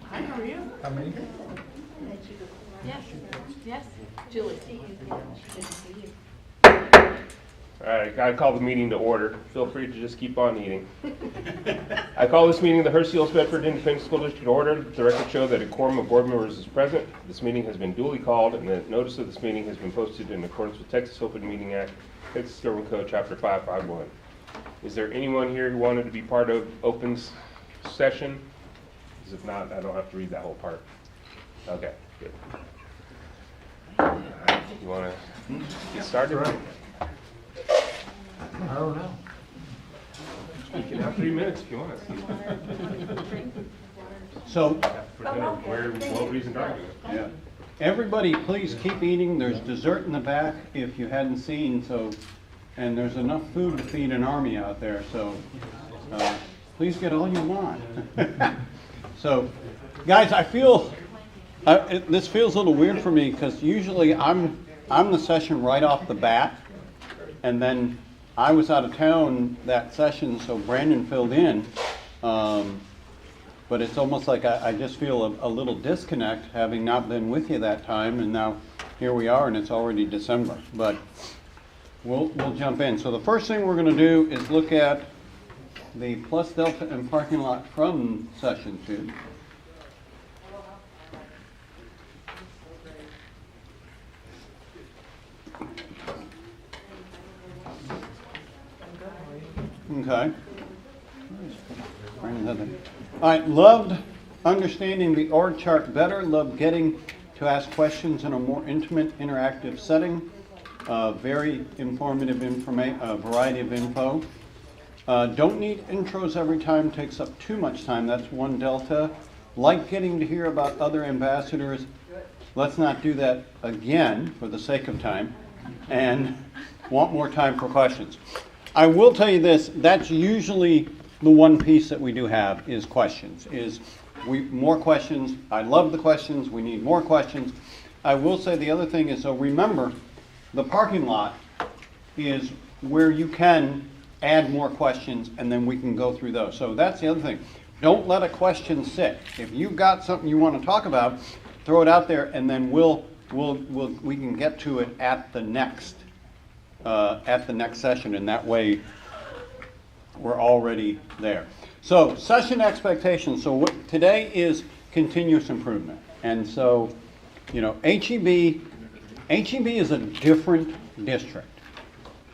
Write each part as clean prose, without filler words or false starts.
Hi, how are you? How many? Yes, yes. Julie. All right, I call the meeting to order. Feel free to just keep on eating. I call this meeting of the Hurst-Euless-Bedford Independent School District to order. The record show that a quorum of board members is present. This meeting has been duly called, and the notice of this meeting has been posted in accordance with Texas Open Meeting Act, Texas Government Code, Chapter 551. Is there anyone here who wanted to be part of open session? Because if not, I don't have to read that whole part. Okay, good. You want to get started? I don't know. You can have 3 minutes if you want. So, For dinner, where well-reasoned argument. yeah, everybody please keep eating. There's dessert in the back if you hadn't seen, and there's enough food to feed an army out there, so please get all you want. So, guys, I feel, this feels a little weird for me because usually I'm the session right off the bat, and then I was out of town that session, so Brandon filled in. But it's almost like I just feel a little disconnect having not been with you that time, and now here we are, and it's already December. But we'll jump in. So the first thing we're going to do is look at the Plus Delta and parking lot from session 2. Okay. All right, loved understanding the org chart better, loved getting to ask questions in a more intimate, interactive setting, very informative variety of info. Don't need intros every time, takes up too much time, that's 1 delta. Like getting to hear about other ambassadors, let's not do that again for the sake of time, and want more time for questions. I will tell you this, that's usually the one piece that we do have is questions, more questions. I love the questions, we need more questions. I will say the other thing is, so remember, the parking lot is where you can add more questions and then we can go through those. So that's the other thing. Don't let a question sit. If you've got something you want to talk about, throw it out there and then we can get to it at the next session, and that way we're already there. So session expectations. So today is continuous improvement, and so HEB is a different district.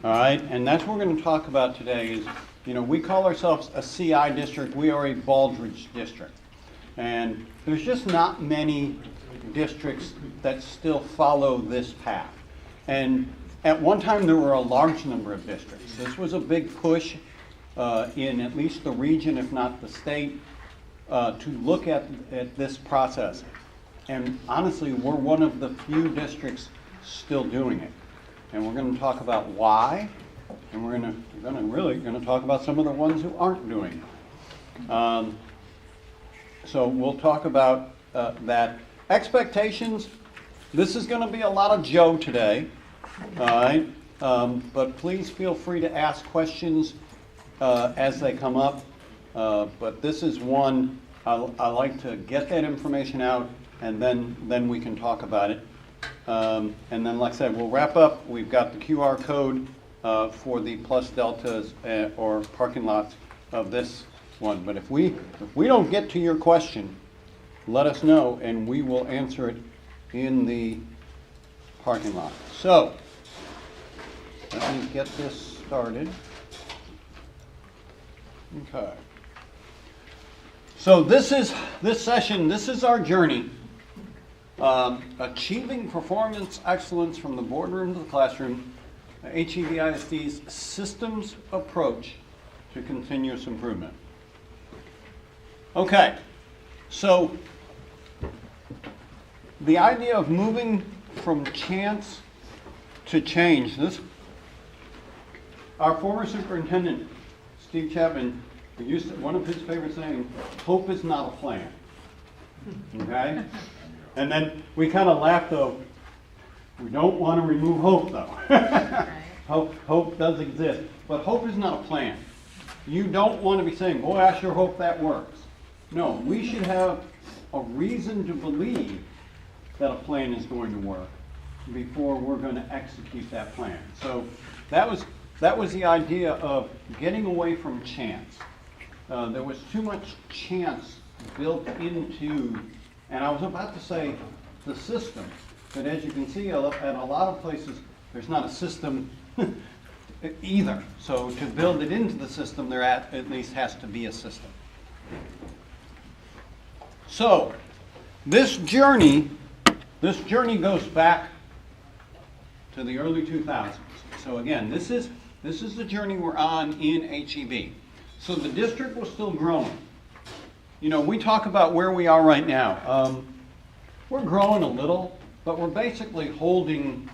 All right, and that's what we're going to talk about today. Is we call ourselves a CI district. We are a Baldrige district, and there's just not many districts that still follow this path. And at one time, there were a large number of districts. This was a big push in at least the region, if not the state, to look at this process. And honestly, we're one of the few districts still doing it. And we're going to talk about why, and we're really going to talk about some of the ones who aren't doing it. So we'll talk about that. Expectations, this is going to be a lot of Joe today. All right, but please feel free to ask questions as they come up. But this is one I like to get that information out, and then we can talk about it. And then, like I said, we'll wrap up. We've got the QR code for the Plus Deltas or parking lots of this one. But if we don't get to your question, let us know, and we will answer it in the parking lot. So let me get this started. Okay. So this session, this is our journey. Achieving performance excellence from the boardroom to the classroom, HEB ISD's systems approach to continuous improvement. Okay, so the idea of moving from chance to change. Our former superintendent, Steve Chapman, one of his favorite sayings, hope is not a plan. Okay? And then we kind of laughed though. We don't want to remove hope though. Hope does exist, but hope is not a plan. you don't want to be saying, boy, I sure hope that works. No, we should have a reason to believe that a plan is going to work before we're going to execute that plan. So that was the idea of getting away from chance. There was too much chance built into, and I was about to say the system, but as you can see, at a lot of places, there's not a system either. So to build it into the system, there at least has to be a system. So this journey goes back to the early 2000s. So again, this is the journey we're on in HEB. So the district was still growing. You know, we talk about where we are right now. We're growing a little, but we're basically holding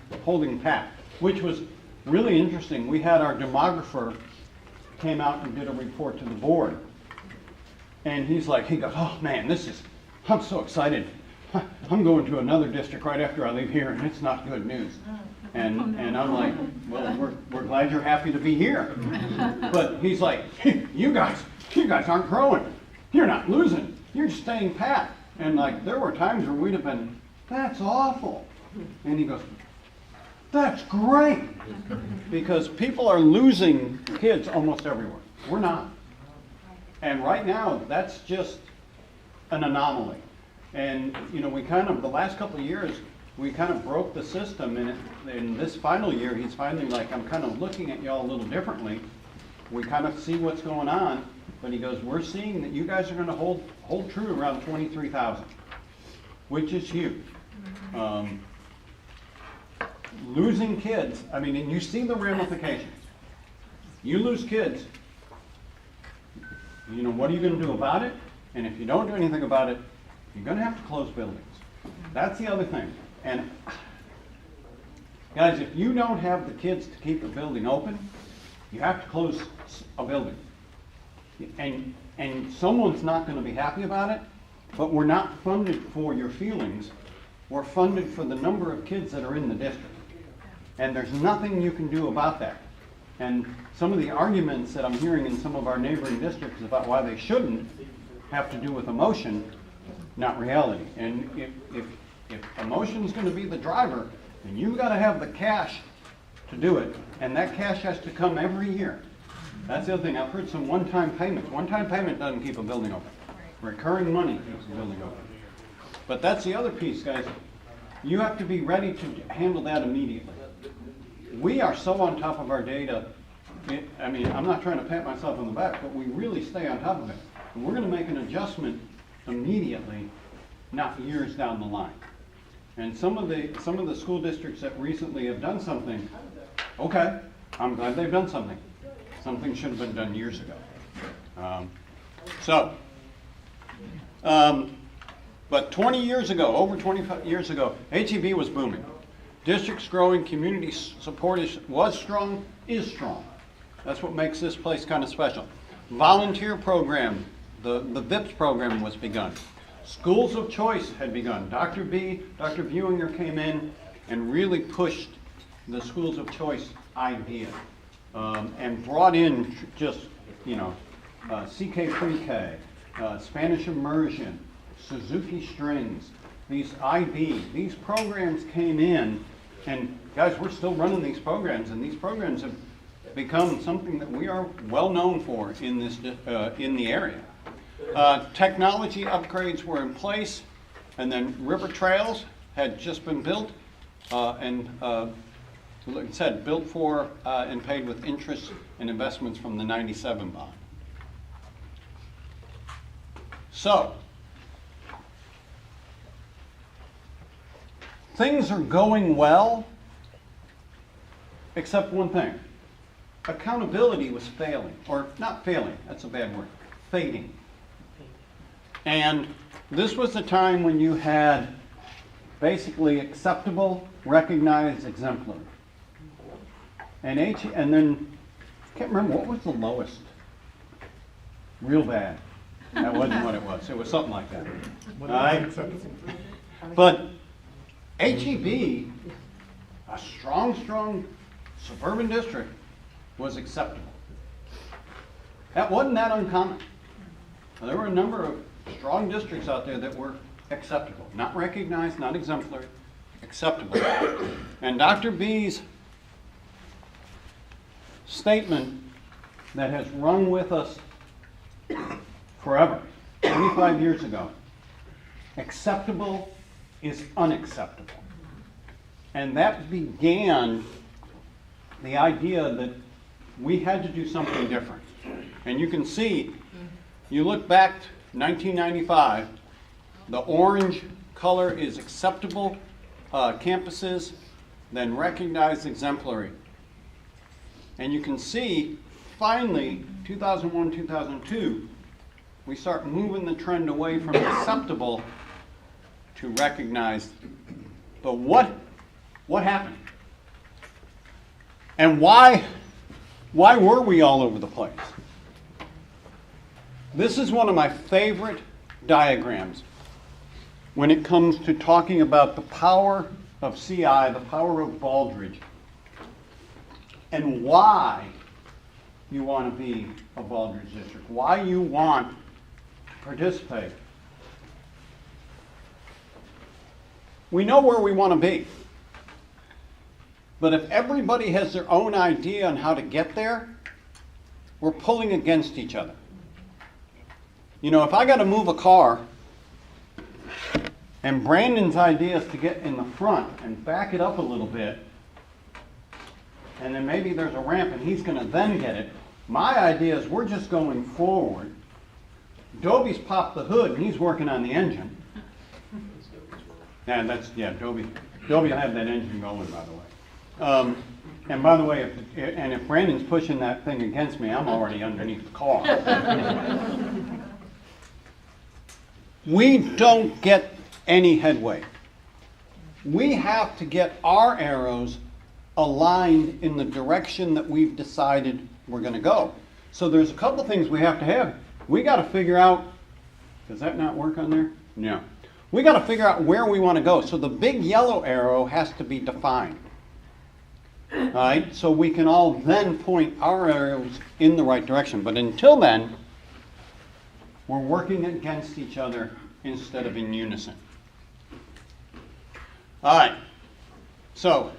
pat, which was really interesting. We had our demographer came out and did a report to the board. And he goes, oh man, I'm so excited. I'm going to another district right after I leave here, and it's not good news. And I'm like, well, we're glad you're happy to be here. But he's like, you guys aren't growing. You're not losing. You're staying pat. And like, there were times where we'd have been, that's awful. And he goes, that's great. Because people are losing kids almost everywhere. We're not. And right now, that's just an anomaly. And, you know, the last couple of years, we kind of broke the system. And in this final year, he's finally like, I'm kind of looking at y'all a little differently. We kind of see what's going on. But he goes, we're seeing that you guys are going to hold true around 23,000, which is huge. Losing kids, I mean, and you see the ramifications. You lose kids, you know, what are you going to do about it? And if you don't do anything about it, you're going to have to close buildings. That's the other thing. And guys, if you don't have the kids to keep the building open, you have to close a building. And someone's not going to be happy about it, but we're not funded for your feelings. We're funded for the number of kids that are in the district. And there's nothing you can do about that. And some of the arguments that I'm hearing in some of our neighboring districts about why they shouldn't have to do with emotion, not reality. And if emotion is going to be the driver, then you've got to have the cash to do it. And that cash has to come every year. That's the other thing. I've heard some one-time payments. One-time payment doesn't keep a building open. Recurring money keeps a building open. But that's the other piece, guys. You have to be ready to handle that immediately. We are so on top of our data. I mean, I'm not trying to pat myself on the back, but we really stay on top of it. And we're going to make an adjustment immediately, not years down the line. And some of the school districts that recently have done something, okay, I'm glad they've done something. Something should have been done years ago. But 20 years ago, over 25 years ago, HEB was booming. District's growing, community support was strong, is strong. That's what makes this place kind of special. Volunteer program, the VIPS program was begun. Schools of choice had begun. Dr. Buinger came in and really pushed the schools of choice idea. And brought in just, you know, CK Pre-K, Spanish Immersion, Suzuki Strings, these programs came in, and guys, we're still running these programs, and these programs have become something that we are well known for in the area. Technology upgrades were in place, and then river trails had just been built, and like I said, built for and paid with interest and investments from the '97 bond. So, things are going well, except one thing. Accountability was failing, or not failing, that's a bad word, fading. And this was the time when you had basically acceptable, recognized, exemplary. And then, I can't remember, what was the lowest? Real bad. That wasn't what it was. It was something like that. But HEB, a strong suburban district, was acceptable. That wasn't that uncommon. There were a number of strong districts out there that were acceptable, not recognized, not exemplary, acceptable. And Dr. B's statement that has run with us forever, 25 years ago, acceptable is unacceptable. And that began the idea that we had to do something different. And you can see, you look back to 1995, the orange color is acceptable campuses, then recognized exemplary. And you can see, finally, 2001, 2002, we start moving the trend away from acceptable to recognized. But what happened? And why were we all over the place? This is one of my favorite diagrams when it comes to talking about the power of CI, the power of Baldrige, and why you want to be a Baldrige district, why you want to participate. We know where we want to be. But if everybody has their own idea on how to get there, we're pulling against each other. You know, if I got to move a car, and Brandon's idea is to get in the front and back it up a little bit, and then maybe there's a ramp and he's going to then get it, my idea is we're just going forward. Dobie's popped the hood and he's working on the engine. And Dobie will have that engine going, by the way. And by the way, if Brandon's pushing that thing against me, I'm already underneath the car. We don't get any headway. We have to get our arrows aligned in the direction that we've decided we're going to go. So there's a couple things we have to have. We got to figure out, does that not work on there? No. We got to figure out where we want to go. So the big yellow arrow has to be defined. All right, so we can all then point our arrows in the right direction. But until then, we're working against each other instead of in unison. All right, so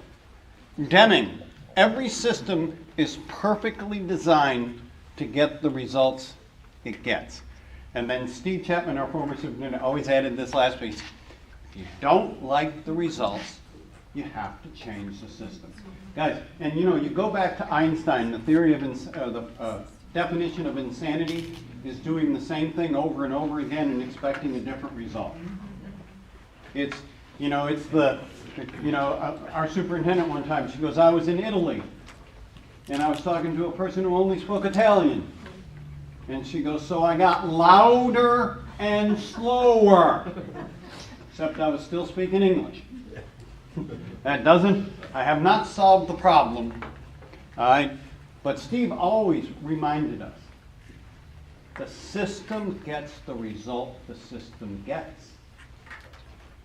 Deming, every system is perfectly designed to get the results it gets. And then Steve Chapman, our former superintendent, always added this last piece. If you don't like the results, you have to change the system. Guys, and you know, you go back to Einstein, the theory of the definition of insanity is doing the same thing over and over again and expecting a different result. It's, you know, our superintendent one time, she goes, I was in Italy and I was talking to a person who only spoke Italian. And she goes, so I got louder and slower. Except I was still speaking English. I have not solved the problem. All right? But Steve always reminded us, the system gets the result the system gets.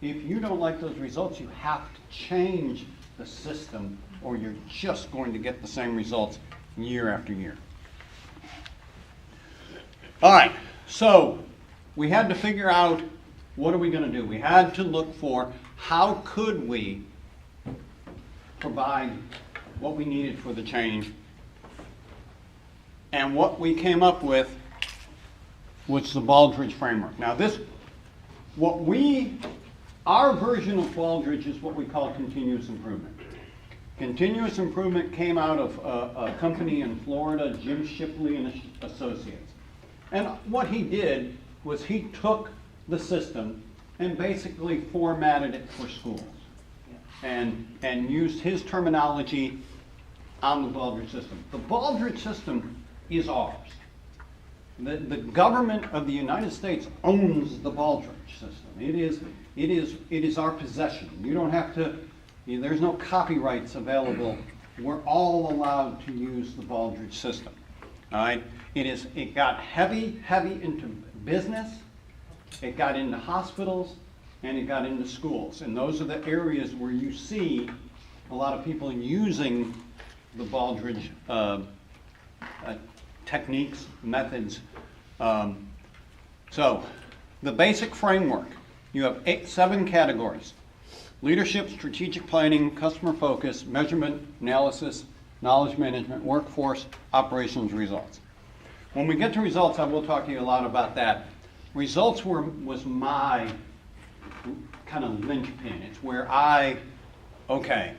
If you don't like those results, you have to change the system or you're just going to get the same results year after year. All right, so we had to figure out what are we going to do. We had to look for how could we provide what we needed for the change. And what we came up with was the Baldrige framework. Now our version of Baldrige is what we call continuous improvement. Continuous improvement came out of a company in Florida, Jim Shipley and Associates. And what he did was he took the system and basically formatted it for schools and used his terminology on the Baldrige system. The Baldrige system is ours. The government of the United States owns the Baldrige system. It is our possession. You don't have to, there's no copyrights available. We're all allowed to use the Baldrige system. All right? It got heavy into business, it got into hospitals, and it got into schools. And those are the areas where you see a lot of people using the Baldrige techniques, methods. So the basic framework, you have 7 categories: leadership, strategic planning, customer focus, measurement, analysis, knowledge management, workforce, operations, results. When we get to results, I will talk to you a lot about that. Results was my kind of linchpin. It's where okay,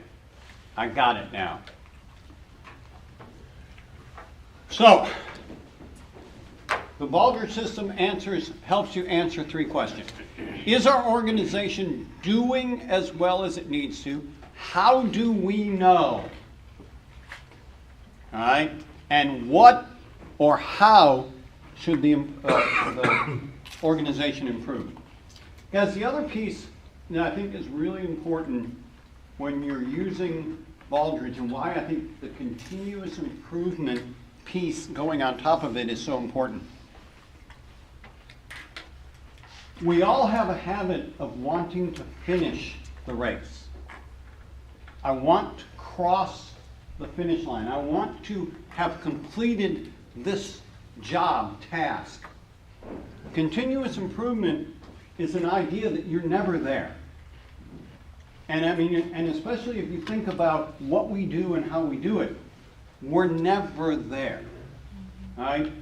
I got it now. So, the Baldrige system helps you answer 3 questions. Is our organization doing as well as it needs to? How do we know? All right? And what or how should the organization improve? Guys, the other piece that I think is really important when you're using Baldrige, and why I think the continuous improvement piece going on top of it is so important. We all have a habit of wanting to finish the race. I want to cross the finish line. I want to have completed this job, task. Continuous improvement is an idea that you're never there. And I mean, and especially if you think about what we do and how we do it, we're never there. All right?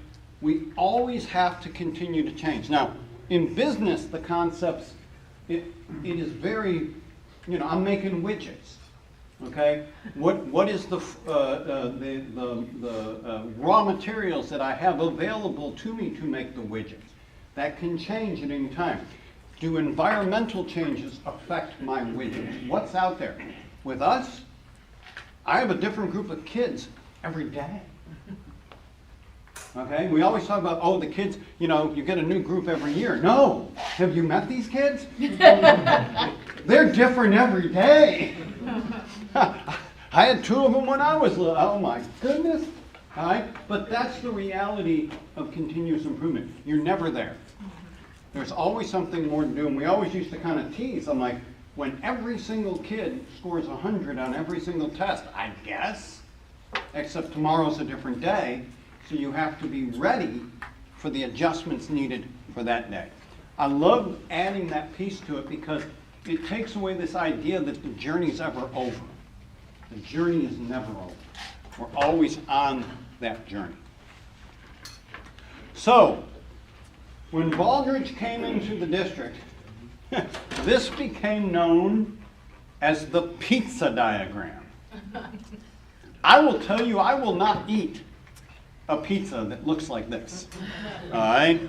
We always have to continue to change. Now, in business, the concepts, it is very, I'm making widgets. Okay, what is the raw materials that I have available to me to make the widgets? That can change at any time. Do environmental changes affect my widgets? What's out there? With us, I have a different group of kids every day. Okay, we always talk about, oh, the kids, you get a new group every year. No, have you met these kids? They're different every day. I had 2 of them when I was little. Oh my goodness. All right? But that's the reality of continuous improvement. You're never there. There's always something more to do. And we always used to kind of tease. I'm like, when every single kid scores 100 on every single test, I guess, except tomorrow's a different day, so you have to be ready for the adjustments needed for that day. I love adding that piece to it because it takes away this idea that the journey's ever over. The journey is never over. We're always on that journey. So, when Baldrige came into the district, this became known as the pizza diagram. I will tell you, I will not eat a pizza that looks like this. All right?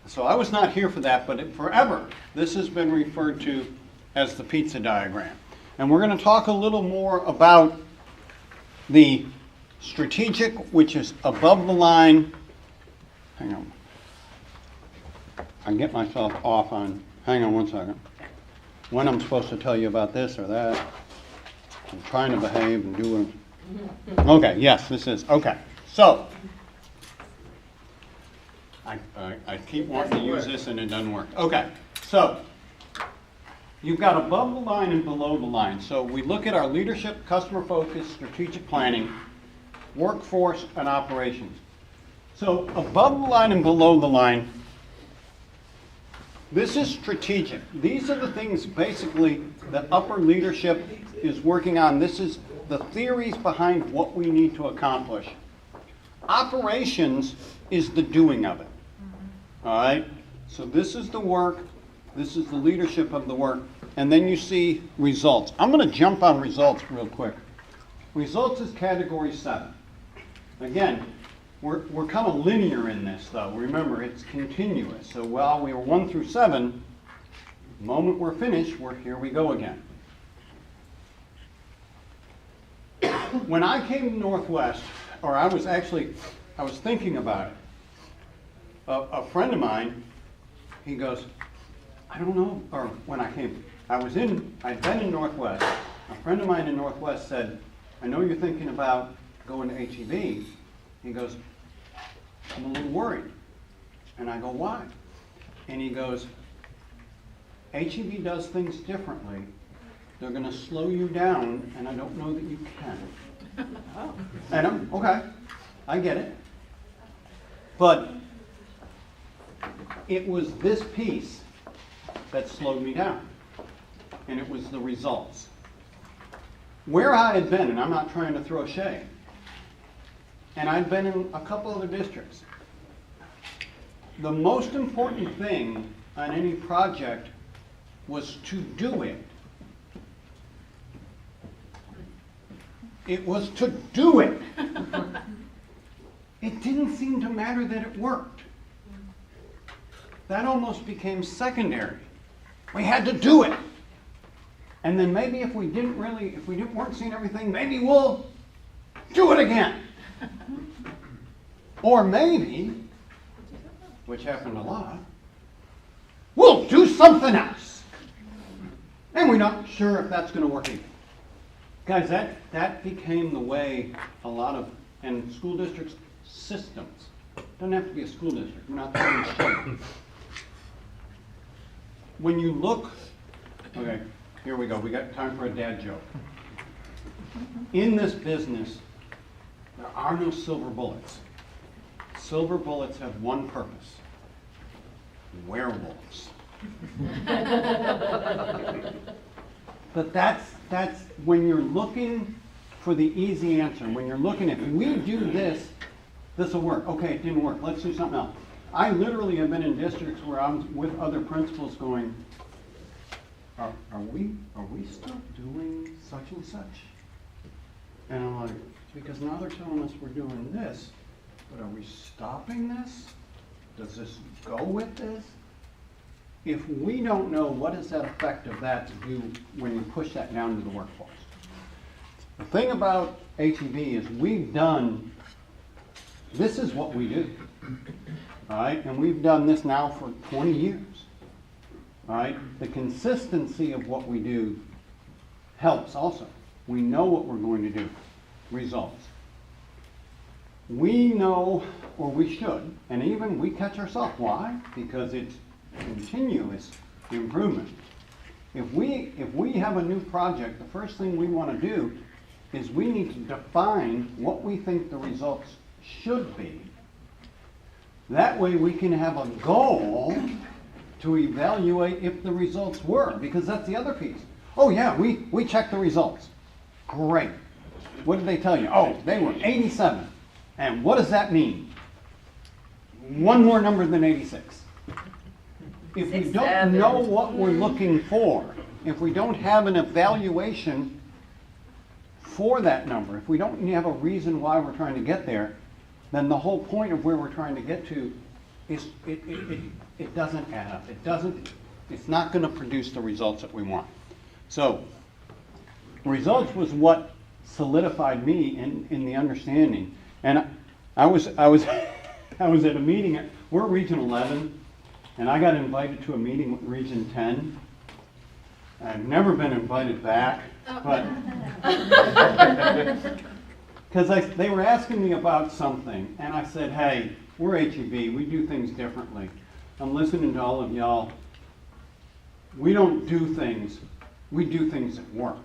So I was not here for that, but forever, this has been referred to as the pizza diagram. And we're going to talk a little more about the strategic, which is above the line. Hang on. I can get myself off on, hang on one second. When I'm supposed to tell you about this or that. I'm trying to behave and do what. Okay, yes, this is, okay. So, I keep wanting to use this and it doesn't work. Okay, so you've got above the line and below the line. So we look at our leadership, customer focus, strategic planning, workforce, and operations. So above the line and below the line, this is strategic. These are the things basically that upper leadership is working on. This is the theories behind what we need to accomplish. Operations is the doing of it. All right? So this is the work. This is the leadership of the work. And then you see results. I'm going to jump on results real quick. Results is category 7. Again, we're kind of linear in this, though. Remember, it's continuous. So while we were 1 through 7, the moment we're finished, here we go again. When I came to Northwest, or I was thinking about it. A friend of mine, he goes, I don't know, or when I came, I'd been in Northwest. A friend of mine in Northwest said, I know you're thinking about going to HEB. He goes, I'm a little worried. And I go, why? And he goes, HEB does things differently. They're going to slow you down, and I don't know that you can. And I'm, okay. I get it. But it was this piece that slowed me down. And it was the results. Where I had been, and I'm not trying to throw shade, and I'd been in a couple other districts. The most important thing on any project was to do it. It was to do it. It didn't seem to matter that it worked. That almost became secondary. We had to do it. And then maybe if we weren't seeing everything, maybe we'll do it again. Or maybe, which happened a lot, we'll do something else. And we're not sure if that's going to work either. Guys, that became the way a lot of, and school districts, systems. Doesn't have to be a school district. We're not trying to shade. When you look, okay, here we go. We got time for a dad joke. In this business, there are no silver bullets. Silver bullets have one purpose: werewolves. But that's when you're looking for the easy answer. When you're looking at, if we do this, this will work. Okay, it didn't work. Let's do something else. I literally have been in districts where I'm with other principals going, are we still doing such and such? And I'm like, because now they're telling us we're doing this, but are we stopping this? Does this go with this? If we don't know, what is that effect of that to do when you push that down to the workforce? The thing about HEB is this is what we do, all right? And we've done this now for 20 years, all right? The consistency of what we do helps also. We know what we're going to do. Results. We know, or we should, and even we catch ourselves. Why? Because it's continuous improvement. If we have a new project, the first thing we want to do is we need to define what we think the results should be. That way we can have a goal to evaluate if the results were, because that's the other piece. Oh yeah, we checked the results. Great. What did they tell you? Oh, they were 87. And what does that mean? One more number than 86. If we don't know what we're looking for, if we don't have an evaluation for that number, if we don't have a reason why we're trying to get there, then the whole point of where we're trying to get to is it doesn't add up. It's not going to produce the results that we want. So, results was what solidified me in the understanding. And I was at a meeting. We're Region 11. And I got invited to a meeting with Region 10. I've never been invited back, but because they were asking me about something, and I said, hey, we're HEB, we do things differently. I'm listening to all of y'all. We don't do things, we do things that work.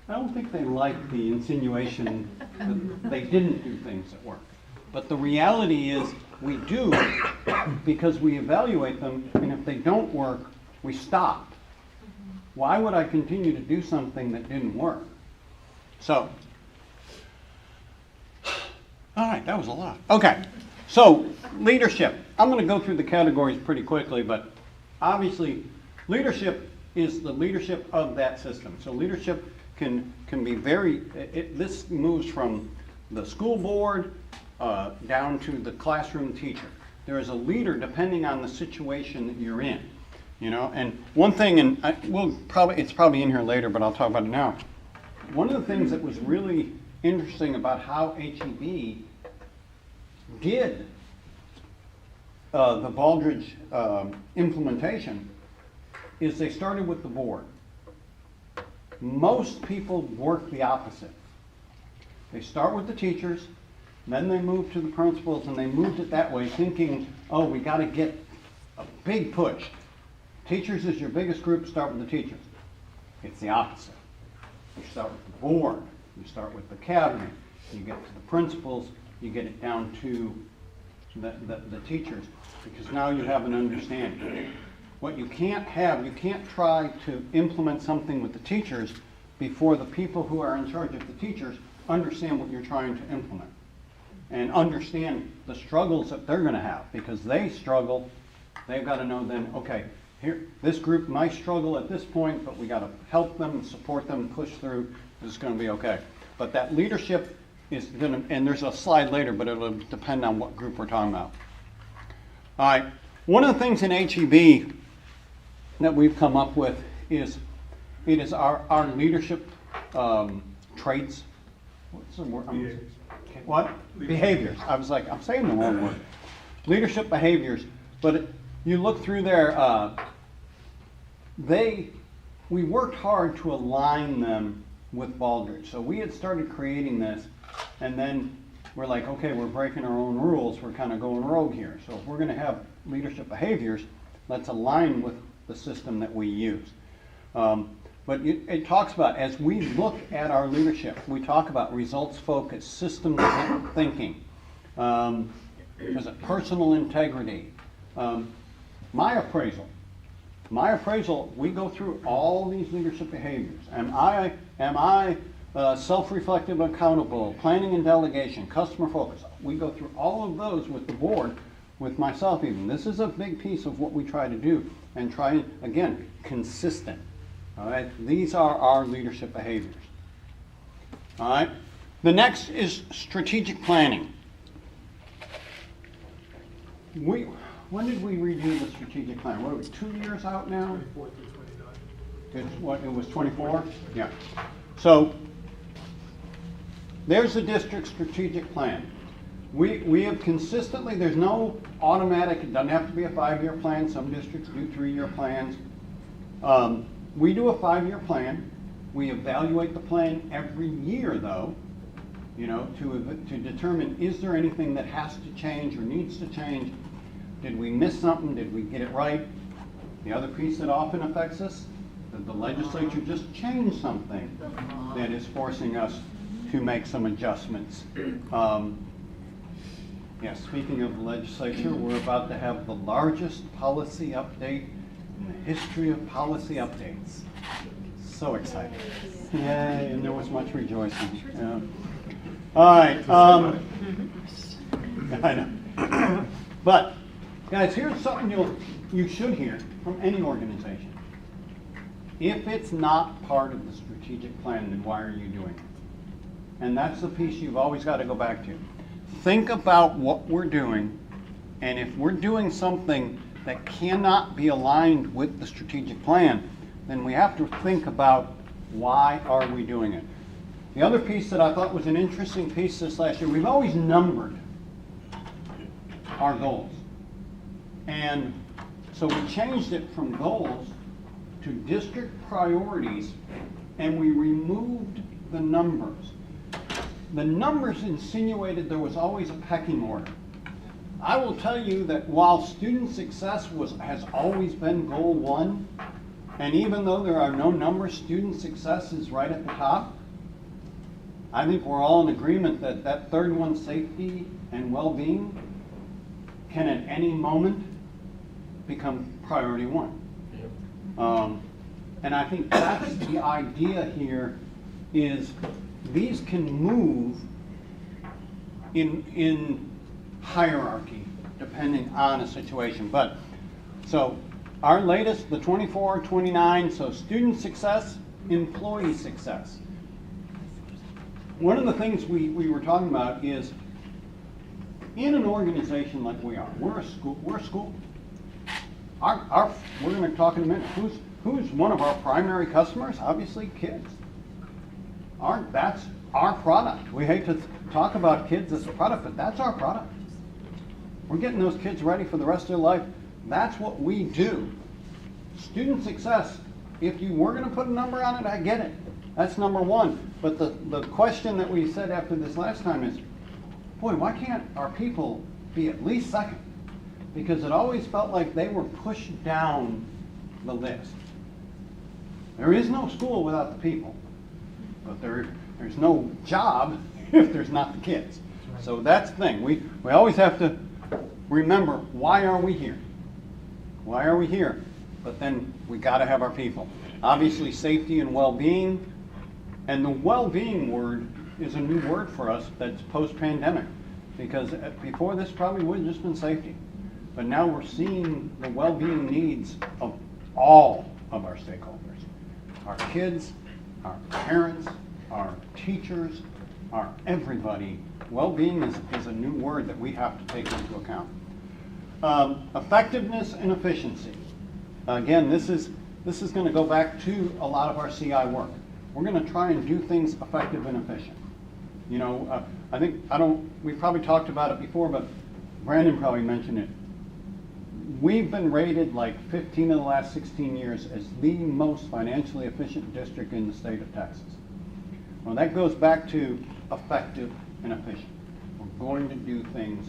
I don't think they liked the insinuation that they didn't do things that work. But the reality is, we do because we evaluate them, and if they don't work, we stop. Why would I continue to do something that didn't work? So, all right, that was a lot. Okay, so leadership. I'm going to go through the categories pretty quickly, but obviously leadership is the leadership of that system. So leadership can be this moves from the school board down to the classroom teacher. There is a leader depending on the situation that you're in, you know. And one thing, and it's probably in here later, but I'll talk about it now. One of the things that was really interesting about how HEB did the Baldridge implementation is they started with the board. Most people work the opposite. They start with the teachers, then they move to the principals, and they moved it that way, thinking, oh, we got to get a big push. Teachers is your biggest group, start with the teachers. It's the opposite. You start with the board, you start with the cabinet, you get to the principals, you get it down to the teachers, because now you have an understanding. What you can't have, you can't try to implement something with the teachers before the people who are in charge of the teachers understand what you're trying to implement and understand the struggles that they're going to have, because they struggle. They've got to know then, okay, here, this group might struggle at this point, but we got to help them, support them, push through. This is going to be okay. But that leadership is going to, and there's a slide later, but it'll depend on what group we're talking about. All right, one of the things in HEB that we've come up with is, it is our leadership traits. What's the word? Behaviors. What? Behaviors. I was like, I'm saying the wrong word. Leadership behaviors. But you look through there, we worked hard to align them with Baldrige. So we had started creating this, and then we're like, okay, we're breaking our own rules. We're kind of going rogue here. So if we're going to have leadership behaviors, let's align with the system that we use. But it talks about, as we look at our leadership, we talk about results-focused, systems thinking, there's a personal integrity. My appraisal, we go through all these leadership behaviors. Am I self-reflective, accountable, planning and delegation, customer focus? We go through all of those with the board, with myself even. This is a big piece of what we try to do, and try, again, consistent. All right, these are our leadership behaviors. All right, the next is strategic planning. When did we redo the strategic plan? What are we, 2 years out now? 24 through 29. It's what, it was 24? Yeah. So there's the district strategic plan. We have consistently, there's no automatic, it doesn't have to be a 5-year plan. Some districts do 3-year plans. We do a 5-year plan. We evaluate the plan every year, though, you know, to determine, is there anything that has to change or needs to change? Did we miss something? Did we get it right? The other piece that often affects us, that the legislature just changed something that is forcing us to make some adjustments. Yes, speaking of the legislature, we're about to have the largest policy update in the history of policy updates. So excited. Yay, and there was much rejoicing. Yeah. All right. I know. But, guys, here's something you should hear from any organization. If it's not part of the strategic plan, then why are you doing it? And that's the piece you've always got to go back to. Think about what we're doing, and if we're doing something that cannot be aligned with the strategic plan, then we have to think about why are we doing it. The other piece that I thought was an interesting piece this last year, we've always numbered our goals. And so we changed it from goals to district priorities, and we removed the numbers. The numbers insinuated there was always a pecking order. I will tell you that while student success has always been goal 1, and even though there are no numbers, student success is right at the top. I think we're all in agreement that that third one, safety and well-being, can at any moment become priority 1. And I think that's the idea here, is these can move in hierarchy depending on a situation. But so our latest, the 24, 29, so student success, employee success. One of the things we were talking about is, in an organization like we are, we're a school. We're going to talk in a minute. Who's one of our primary customers? Obviously, kids. That's our product. We hate to talk about kids as a product, but that's our product. We're getting those kids ready for the rest of their life. That's what we do. Student success, if you were going to put a number on it, I get it. That's number 1. But the question that we said after this last time is, boy, why can't our people be at least second? Because it always felt like they were pushed down the list. There is no school without the people, but there's no job if there's not the kids. So that's the thing. We always have to remember, why are we here? Why are we here? But then we got to have our people. Obviously, safety and well-being. And the well-being word is a new word for us that's post-pandemic. Because before this probably would have just been safety. But now we're seeing the well-being needs of all of our stakeholders. Our kids, our parents, our teachers, our everybody. Well-being is a new word that we have to take into account. Effectiveness and efficiency. Again, this is going to go back to a lot of our CI work. We're going to try and do things effective and efficient. You know, we probably talked about it before, but Brandon probably mentioned it. We've been rated like 15 of the last 16 years as the most financially efficient district in the state of Texas. Well, that goes back to effective and efficient. We're going to do things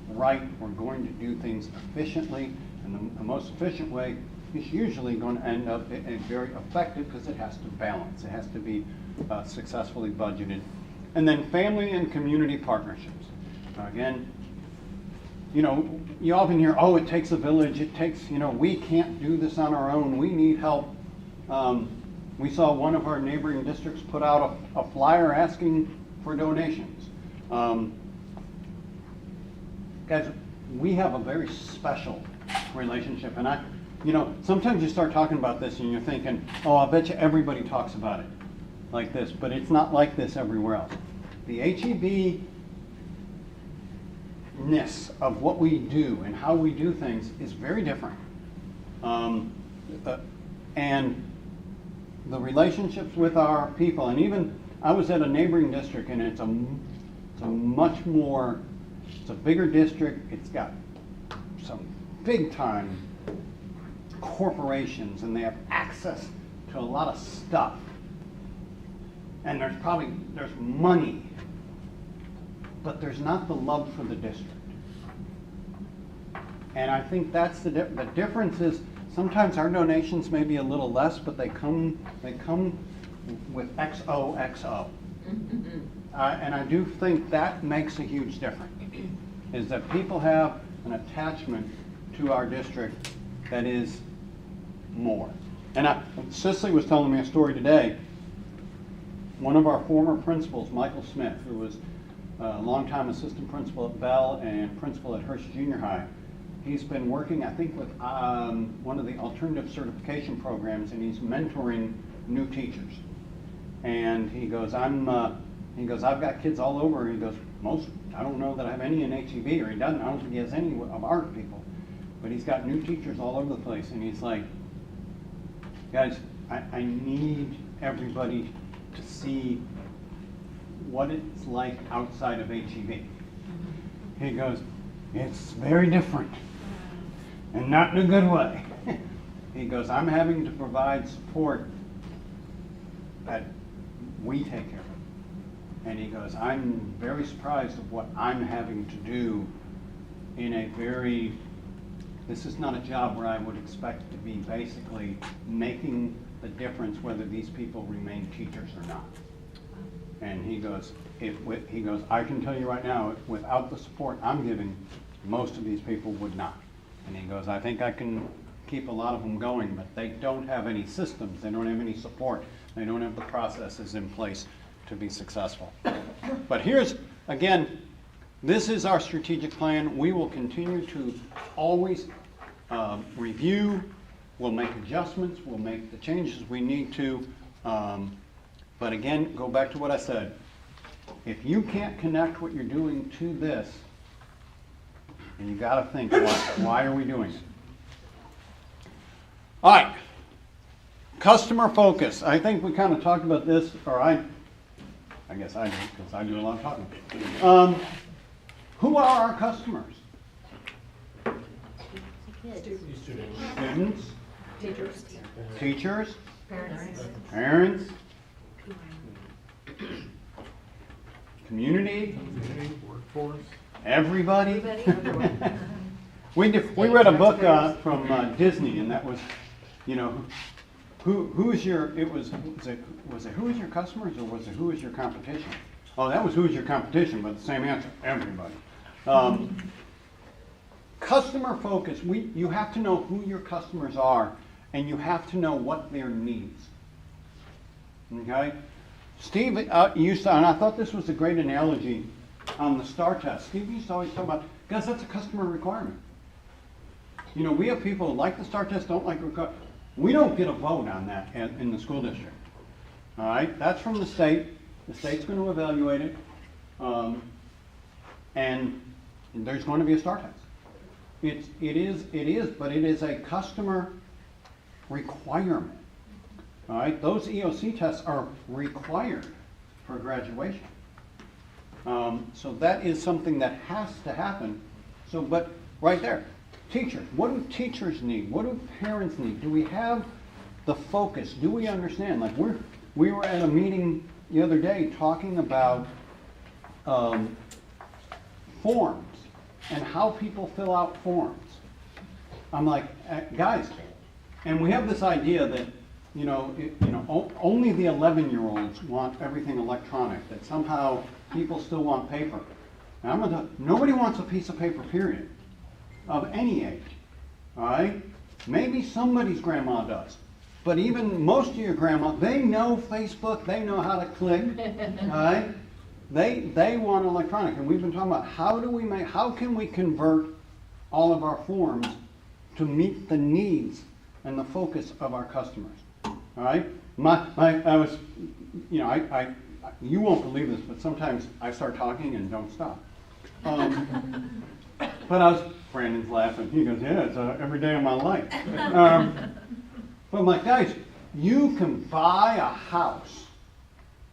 right. We're going to do things efficiently. And the most efficient way is usually going to end up very effective because it has to balance. It has to be successfully budgeted. And then family and community partnerships. Again, you know, you often hear, oh, it takes a village. It takes, you know, we can't do this on our own. We need help. We saw one of our neighboring districts put out a flyer asking for donations. Guys, we have a very special relationship. And you know, sometimes you start talking about this and you're thinking, oh, I bet you everybody talks about it like this, but it's not like this everywhere else. The HEB-ness of what we do and how we do things is very different. And the relationships with our people, and even I was at a neighboring district, and it's a much more, it's a bigger district. It's got some big time corporations, and they have access to a lot of stuff. And there's money, but there's not the love for the district. And I think that's the difference is sometimes our donations may be a little less, but they come with XOXO. And I do think that makes a huge difference, is that people have an attachment to our district that is more. And Cicely was telling me a story today. One of our former principals, Michael Smith, who was a longtime assistant principal at Bell and principal at Hurst Junior High, he's been working, I think, with one of the alternative certification programs, and he's mentoring new teachers. And he goes, I've got kids all over. He goes, I don't know that I have any in HEB, or he doesn't. I don't think he has any of our people. But he's got new teachers all over the place. And he's like, guys, I need everybody to see what it's like outside of HEB. He goes, it's very different, and not in a good way. He goes, I'm having to provide support that we take care of. And he goes, I'm very surprised of what I'm having to do in a very, this is not a job where I would expect to be basically making the difference whether these people remain teachers or not. And he goes, I can tell you right now, without the support I'm giving, most of these people would not. And he goes, I think I can keep a lot of them going, but they don't have any systems, they don't have any support, they don't have the processes in place to be successful. But here's, again, this is our strategic plan. We will continue to always review. We'll make adjustments. We'll make the changes we need to. But again, go back to what I said. If you can't connect what you're doing to this, and you got to think, why are we doing it? All right. Customer focus. I think we kind of talked about this, or I guess I do, because I do a lot of talking. Who are our customers? Students. Teachers. Parents. Community. Workforce. Everybody. We read a book from Disney, and that was, you know, who is your? Was it who is your customers, or was it who is your competition? Oh, that was who's your competition, but the same answer, everybody. Customer focus, you have to know who your customers are, and you have to know what their needs. Okay? Steve used to, and I thought this was a great analogy on the STAR test. Steve used to always talk about, guys, that's a customer requirement. You know, we have people who like the STAR test, don't like the requirement. We don't get a vote on that in the school district. All right? That's from the state. The state's going to evaluate it. And there's going to be a STAR test. It is, but it is a customer requirement. All right? Those EOC tests are required for graduation. So that is something that has to happen. So, but right there, teachers. What do teachers need? What do parents need? Do we have the focus? Do we understand? Like we were at a meeting the other day talking about forms and how people fill out forms. I'm like, guys, and we have this idea that only the 11-year-olds want everything electronic. That somehow people still want paper. And nobody wants a piece of paper, period, of any age. All right? Maybe somebody's grandma does. But even most of your grandma, they know Facebook, they know how to click. All right? They want electronic. And we've been talking about how can we convert all of our forms to meet the needs and the focus of our customers. All right? You won't believe this, but sometimes I start talking and don't stop. But Brandon's laughing. He goes, yeah, it's every day of my life. But I'm like, guys, you can buy a house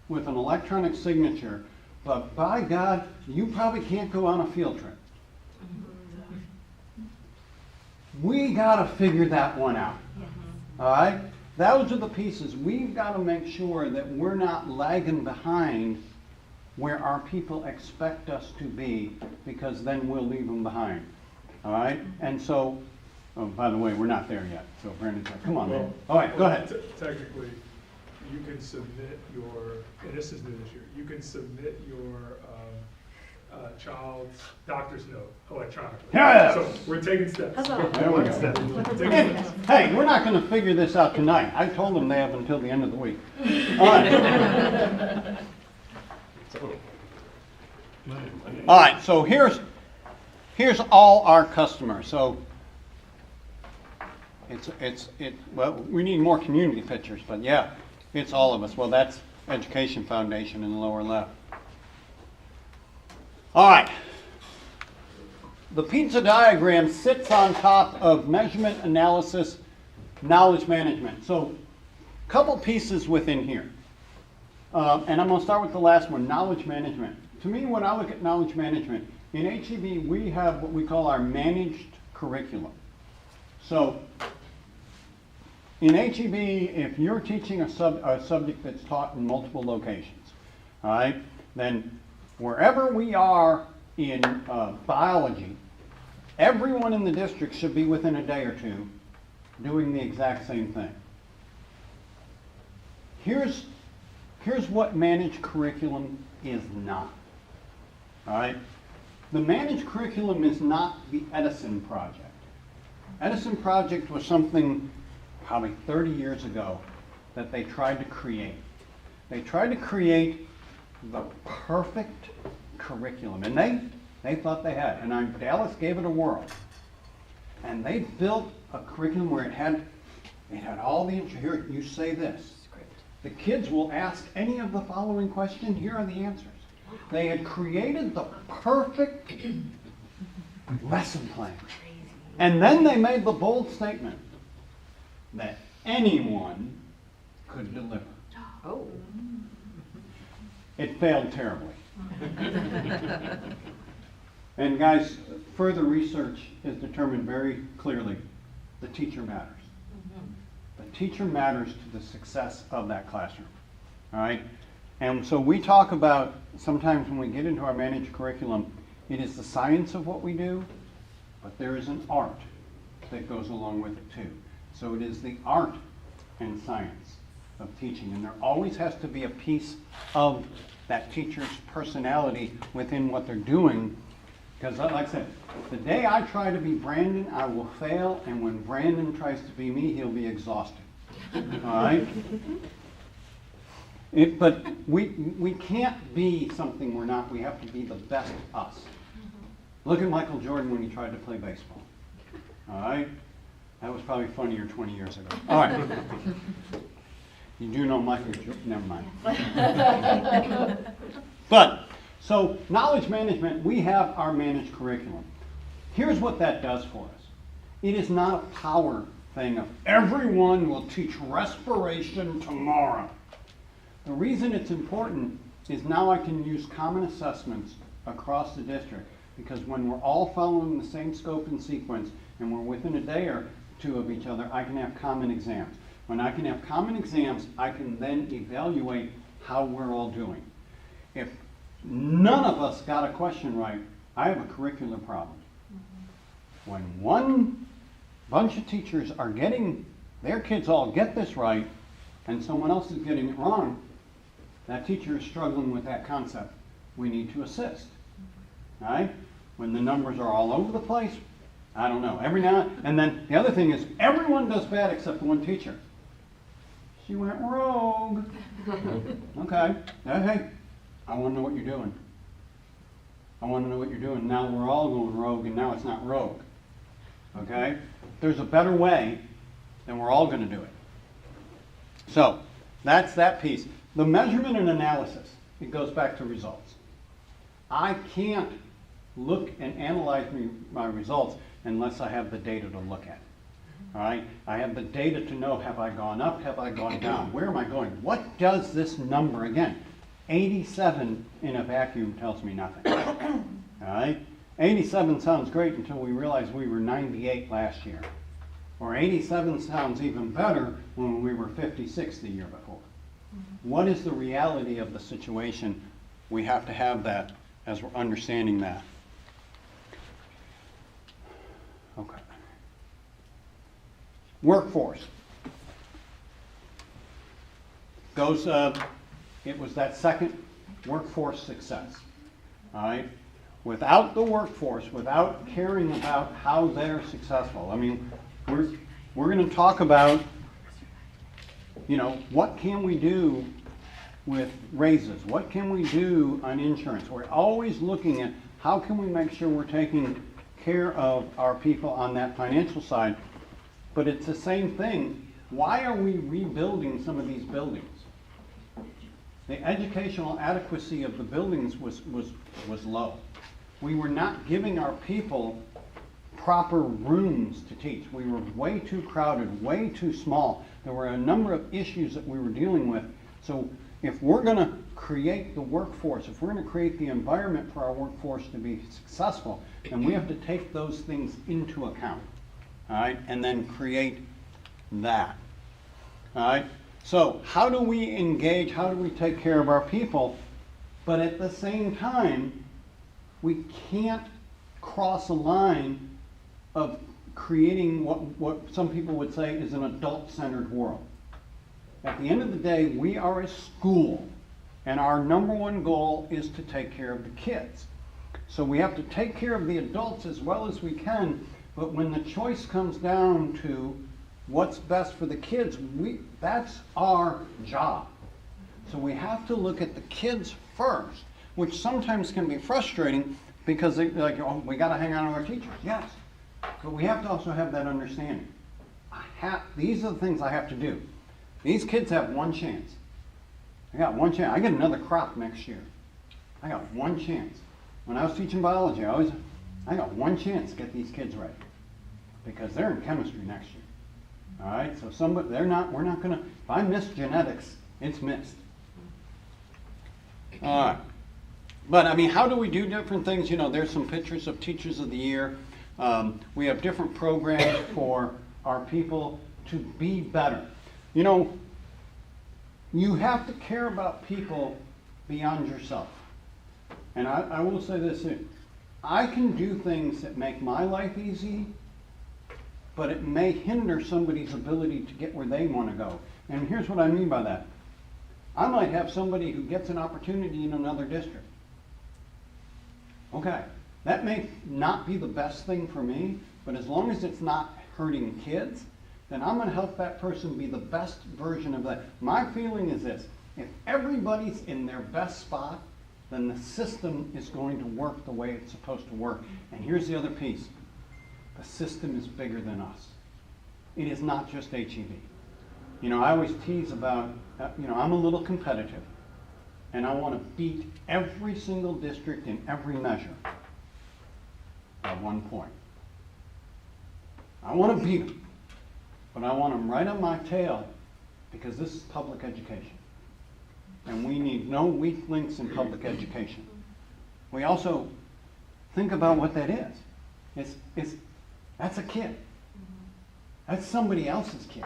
with an electronic signature, but by God, you probably can't go on a field trip. We got to figure that one out. All right? Those are the pieces. We've got to make sure that we're not lagging behind where our people expect us to be, because then we'll leave them behind. All right? And so, oh, by the way, we're not there yet. So Brandon's like, come on, man. All right, go ahead. Technically, you can submit and this is new this year, you can submit your child's doctor's note electronically. Yeah. So we're taking steps. There we go. And, hey, we're not going to figure this out tonight. I told them they have until the end of the week. All right. All right, so here's all our customers. So well, we need more community pictures, but yeah, it's all of us. Well, that's Education Foundation in the lower left. All right. The pizza diagram sits on top of measurement, analysis, knowledge management. So a couple pieces within here. And I'm going to start with the last one, knowledge management. To me, when I look at knowledge management, in HEB, we have what we call our managed curriculum. So in HEB, if you're teaching a subject that's taught in multiple locations, all right, then wherever we are in biology, everyone in the district should be within a day or two doing the exact same thing. Here's what managed curriculum is not. All right? The managed curriculum is not the Edison project. Edison project was something probably 30 years ago that they tried to create. They tried to create the perfect curriculum, and they thought they had. And Dallas gave it a whirl. And they built a curriculum where it had all the, here, you say this. The kids will ask any of the following questions. Here are the answers. They had created the perfect lesson plan. And then they made the bold statement that anyone could deliver. Oh. It failed terribly. And guys, further research has determined very clearly the teacher matters. The teacher matters to the success of that classroom. All right? And so we talk about, sometimes when we get into our managed curriculum, it is the science of what we do, but there is an art that goes along with it too. So it is the art and science of teaching. And there always has to be a piece of that teacher's personality within what they're doing. Because like I said, the day I try to be Brandon, I will fail, and when Brandon tries to be me, he'll be exhausted. All right? But we can't be something we're not. We have to be the best us. Look at Michael Jordan when he tried to play baseball. All right? That was probably funnier 20 years ago. All right. You do know Michael Jordan. Never mind. But, so knowledge management, we have our managed curriculum. Here's what that does for us. It is not a power thing of everyone will teach respiration tomorrow. The reason it's important is now I can use common assessments across the district, because when we're all following the same scope and sequence and we're within a day or two of each other, I can have common exams. When I can have common exams, I can then evaluate how we're all doing. If none of us got a question right, I have a curricular problem. When one bunch of teachers are getting, their kids all get this right, and someone else is getting it wrong, that teacher is struggling with that concept. We need to assist. All right? When the numbers are all over the place, I don't know. Every now and then, the other thing is, everyone does bad except one teacher. She went rogue. Okay. Hey, I want to know what you're doing. I want to know what you're doing. Now we're all going rogue, and now it's not rogue. Okay? There's a better way, then we're all going to do it. So, that's that piece. The measurement and analysis, it goes back to results. I can't look and analyze my results unless I have the data to look at. All right? I have the data to know, have I gone up, have I gone down? Where am I going? What does this number, again, 87 in a vacuum tells me nothing. All right? 87 sounds great until we realize we were 98 last year. Or 87 sounds even better when we were 56 the year before. What is the reality of the situation? We have to have that as we're understanding that. Okay. Workforce. Goes, it was that second, workforce success. All right? Without the workforce, without caring about how they're successful, I mean, we're going to talk about, you know, what can we do with raises? What can we do on insurance? We're always looking at how can we make sure we're taking care of our people on that financial side. But it's the same thing. Why are we rebuilding some of these buildings? The educational adequacy of the buildings was low. We were not giving our people proper rooms to teach. We were way too crowded, way too small. There were a number of issues that we were dealing with. So if we're going to create the workforce, if we're going to create the environment for our workforce to be successful, then we have to take those things into account. All right, and then create that. All right, so how do we engage, how do we take care of our people, but at the same time, we can't cross a line of creating what some people would say is an adult-centered world. At the end of the day, we are a school, and our number one goal is to take care of the kids. So we have to take care of the adults as well as we can, but when the choice comes down to what's best for the kids, that's our job. So we have to look at the kids first, which sometimes can be frustrating because they're like, oh, we got to hang on to our teachers. Yes, but we have to also have that understanding. These are the things I have to do. These kids have one chance. I got one chance. I get another crop next year. I got one chance. When I was teaching biology, I got one chance to get these kids right because they're in chemistry next year. All right, so we're not going to, if I miss genetics, it's missed. All right. But I mean, how do we do different things? You know, there's some pictures of Teachers of the Year. We have different programs for our people to be better. You know, you have to care about people beyond yourself. And I will say this, I can do things that make my life easy, but it may hinder somebody's ability to get where they want to go. And here's what I mean by that. I might have somebody who gets an opportunity in another district. Okay, that may not be the best thing for me, but as long as it's not hurting kids, then I'm going to help that person be the best version of that. My feeling is this: if everybody's in their best spot, then the system is going to work the way it's supposed to work. And here's the other piece: the system is bigger than us. It is not just HEB. You know, I always tease about, I'm a little competitive, and I want to beat every single district in every measure at one point. I want to beat them, but I want them right on my tail, because this is public education. And we need no weak links in public education. We also think about what that is. That's a kid. That's somebody else's kid.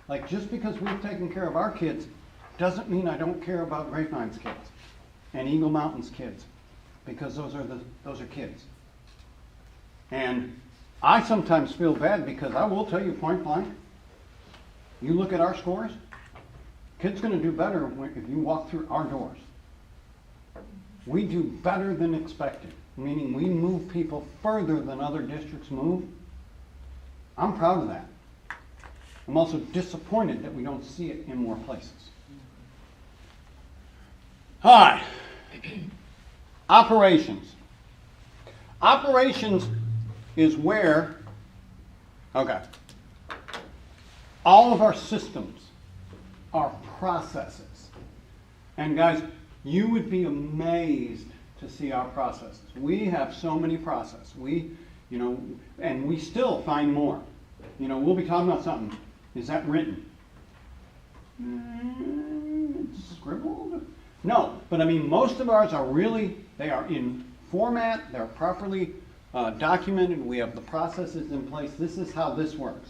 Like, just because we've taken care of our kids doesn't mean I don't care about Grapevine's kids and Eagle Mountain's kids, because those are kids. And I sometimes feel bad, because I will tell you point blank, you look at our scores, kid's going to do better if you walk through our doors. We do better than expected, meaning we move people further than other districts move. I'm proud of that. I'm also disappointed that we don't see it in more places. All right. Operations. Operations is where, okay, all of our systems are processes. And guys, you would be amazed to see our processes. We have so many processes. And we still find more. We'll be talking about something. Is that written? It's scribbled? No, but I mean, most of ours are they are in format, they're properly documented, we have the processes in place. This is how this works.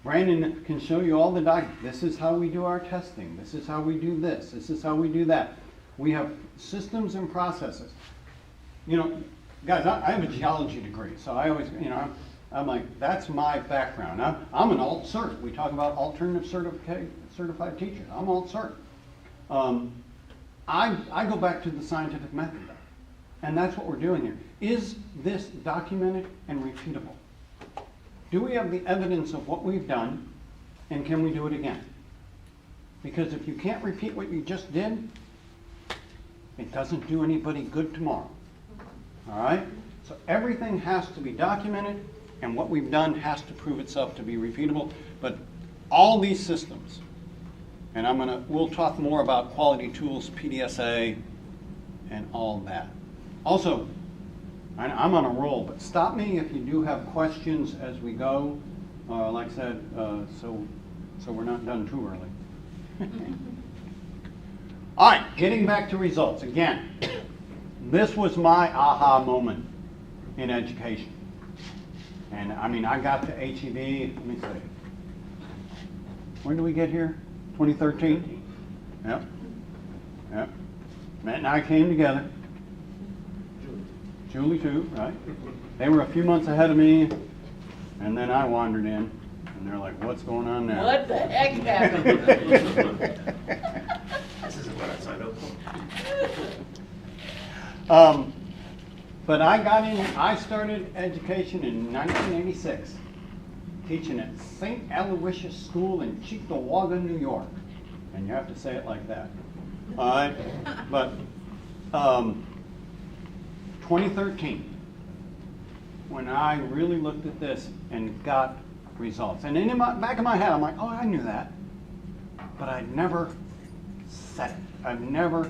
Brandon can show you all the documents. This is how we do our testing. This is how we do this. This is how we do that. We have systems and processes. Guys, I have a geology degree, so I always, I'm like, that's my background. I'm an alt cert. We talk about alternative certified teachers. I'm alt cert. I go back to the scientific method, and that's what we're doing here. Is this documented and repeatable? Do we have the evidence of what we've done, and can we do it again? Because if you can't repeat what you just did, it doesn't do anybody good tomorrow. All right? So everything has to be documented, and what we've done has to prove itself to be repeatable. But all these systems, and we'll talk more about quality tools, PDSA, and all that. Also, I'm on a roll, but stop me if you do have questions as we go. Like I said, so we're not done too early. All right, getting back to results. Again, this was my aha moment in education. And I got to HEB, let me see. When did we get here? 2013? Yep. Matt and I came together. Julie too, right? They were a few months ahead of me, and then I wandered in, and they're like, what's going on now? What the heck happened? This isn't what I signed up for. But I started education in 1986, teaching at St. Aloysius School in Cheektowaga, New York. And you have to say it like that. All right? But 2013, when I really looked at this and got results. And in the back of my head, I'm like, oh, I knew that. But I'd never said it. I've never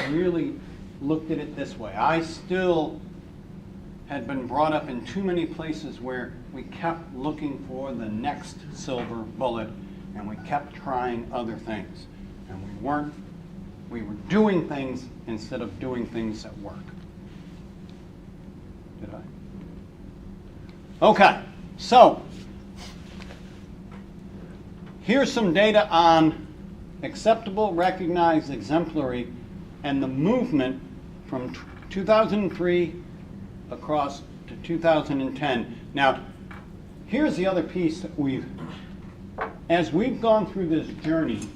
really looked at it this way. I still had been brought up in too many places where we kept looking for the next silver bullet, and we kept trying other things. And we were doing things instead of doing things that work. Did I? Okay, so here's some data on acceptable, recognized, exemplary, and the movement from 2003 across to 2010. Now, here's the other piece that as we've gone through this journey,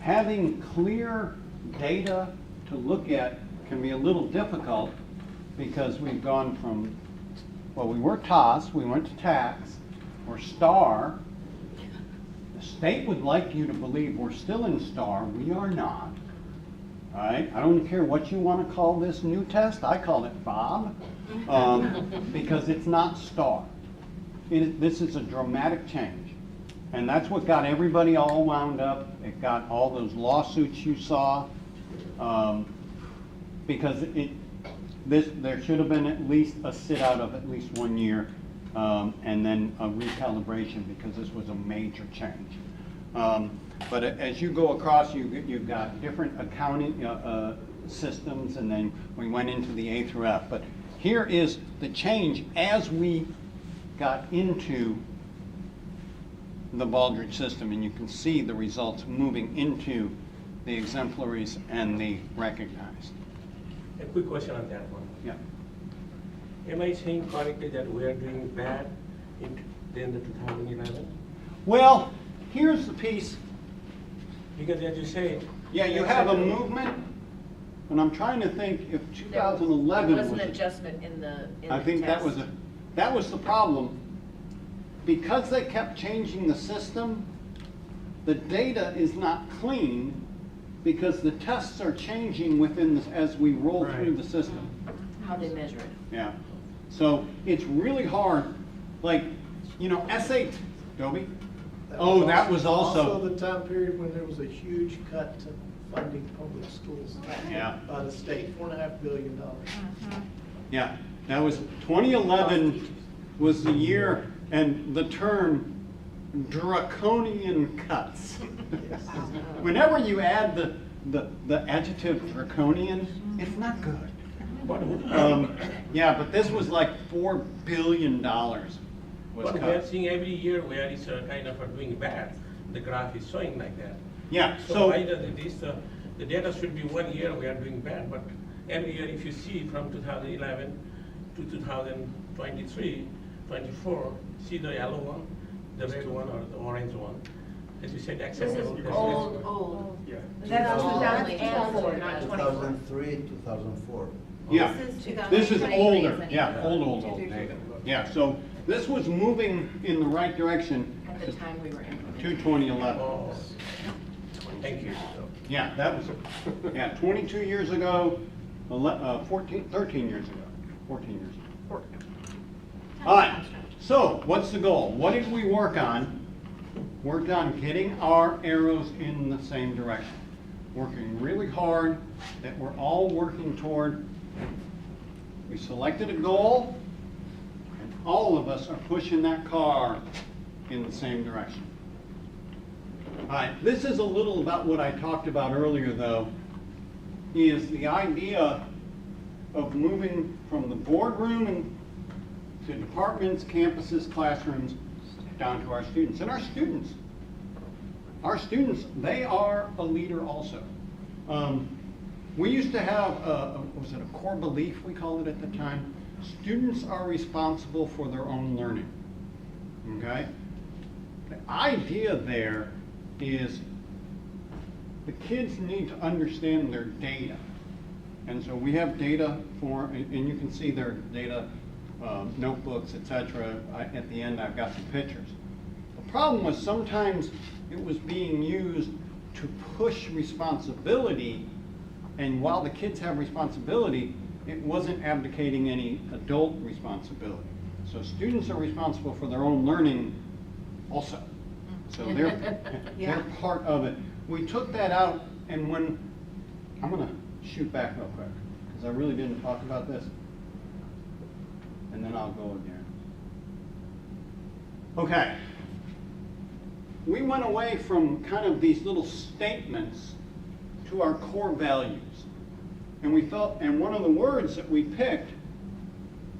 having clear data to look at can be a little difficult because we've gone from, well, we were TOS, we went to tax, we're STAR. The state would like you to believe we're still in STAR. We are not. All right? I don't care what you want to call this new test. I call it Bob because it's not STAR. This is a dramatic change. And that's what got everybody all wound up. It got all those lawsuits you saw because there should have been at least a sit out of at least 1 year and then a recalibration because this was a major change. But as you go across, you've got different accounting systems, and then we went into the A through F. But here is the change as we got into the Baldrige system, and you can see the results moving into the exemplaries and the recognized. A quick question on that one. Yeah. Am I saying correctly that we are doing bad in the 2011? Well, here's the piece. Because as you say. Yeah, you have a movement, and I'm trying to think if 2011 There was was an adjustment in the I think that test. that was the problem. Because they kept changing the system, the data is not clean because the tests are changing within this as we roll through the system. How they measure it. Yeah. So it's really hard. Like, you know, S8, Dobie? Oh, that was also. the time period when there was a huge cut to funding public schools. Yeah. By the state, $4.5 billion. Yeah, that was 2011 was the year, and the term draconian cuts. Whenever you add the adjective draconian, it's not good. Yeah, but this was like $4 billion was But we are cut. seeing every year where it's kind of doing bad. The graph is showing like that. Yeah, So so why does this, the data should be 1 year we are doing bad, but every year if you see from 2011 to 2023, 24, see the yellow one, the red one, or the orange one. As you said, This acceptable. is old. Yeah. That's Oh, 2004, not 24. 2003, 2004. yeah, This is this is 2023, older. isn't it? Yeah, old data. Yeah, so this was moving in the right direction At the time we were implementing. to 2011. Oh, thank you. Yeah, that was, yeah, 22 years ago, 13 years ago, 14 years ago. All right, so what's the goal? What did we work on? Worked on getting our arrows in the same direction. Working really hard that we're all working toward. We selected a goal, and all of us are pushing that car in the same direction. All right, this is a little about what I talked about earlier, though, is the idea of moving from the boardroom and to departments, campuses, classrooms, down to our students. And our students, they are a leader also. We used to have, was it a core belief we called it at the time? Students are responsible for their own learning, okay? The idea there is the kids need to understand their data. And so we have data for, and you can see their data, notebooks, etc. At the end, I've got some pictures. The problem was sometimes it was being used to push responsibility, and while the kids have responsibility, it wasn't abdicating any adult responsibility. So students are responsible for their own learning also. So they're part of it. We took that out, and when, I'm gonna shoot back real quick, because I really didn't talk about this. And then I'll go again. Okay. We went away from kind of these little statements to our core values. And we felt, and one of the words that we picked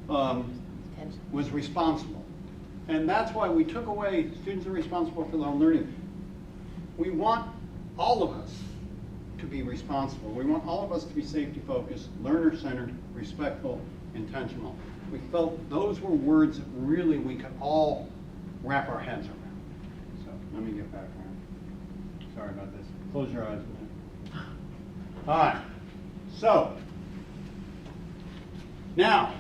was responsible. And that's why we took away students are responsible for their own learning. We want all of us to be responsible. We want all of us to be safety focused, learner centered, respectful, intentional. We felt those were words that really we could all wrap our heads around. So let me get back around. Sorry about this. Close your eyes. All right. So, now,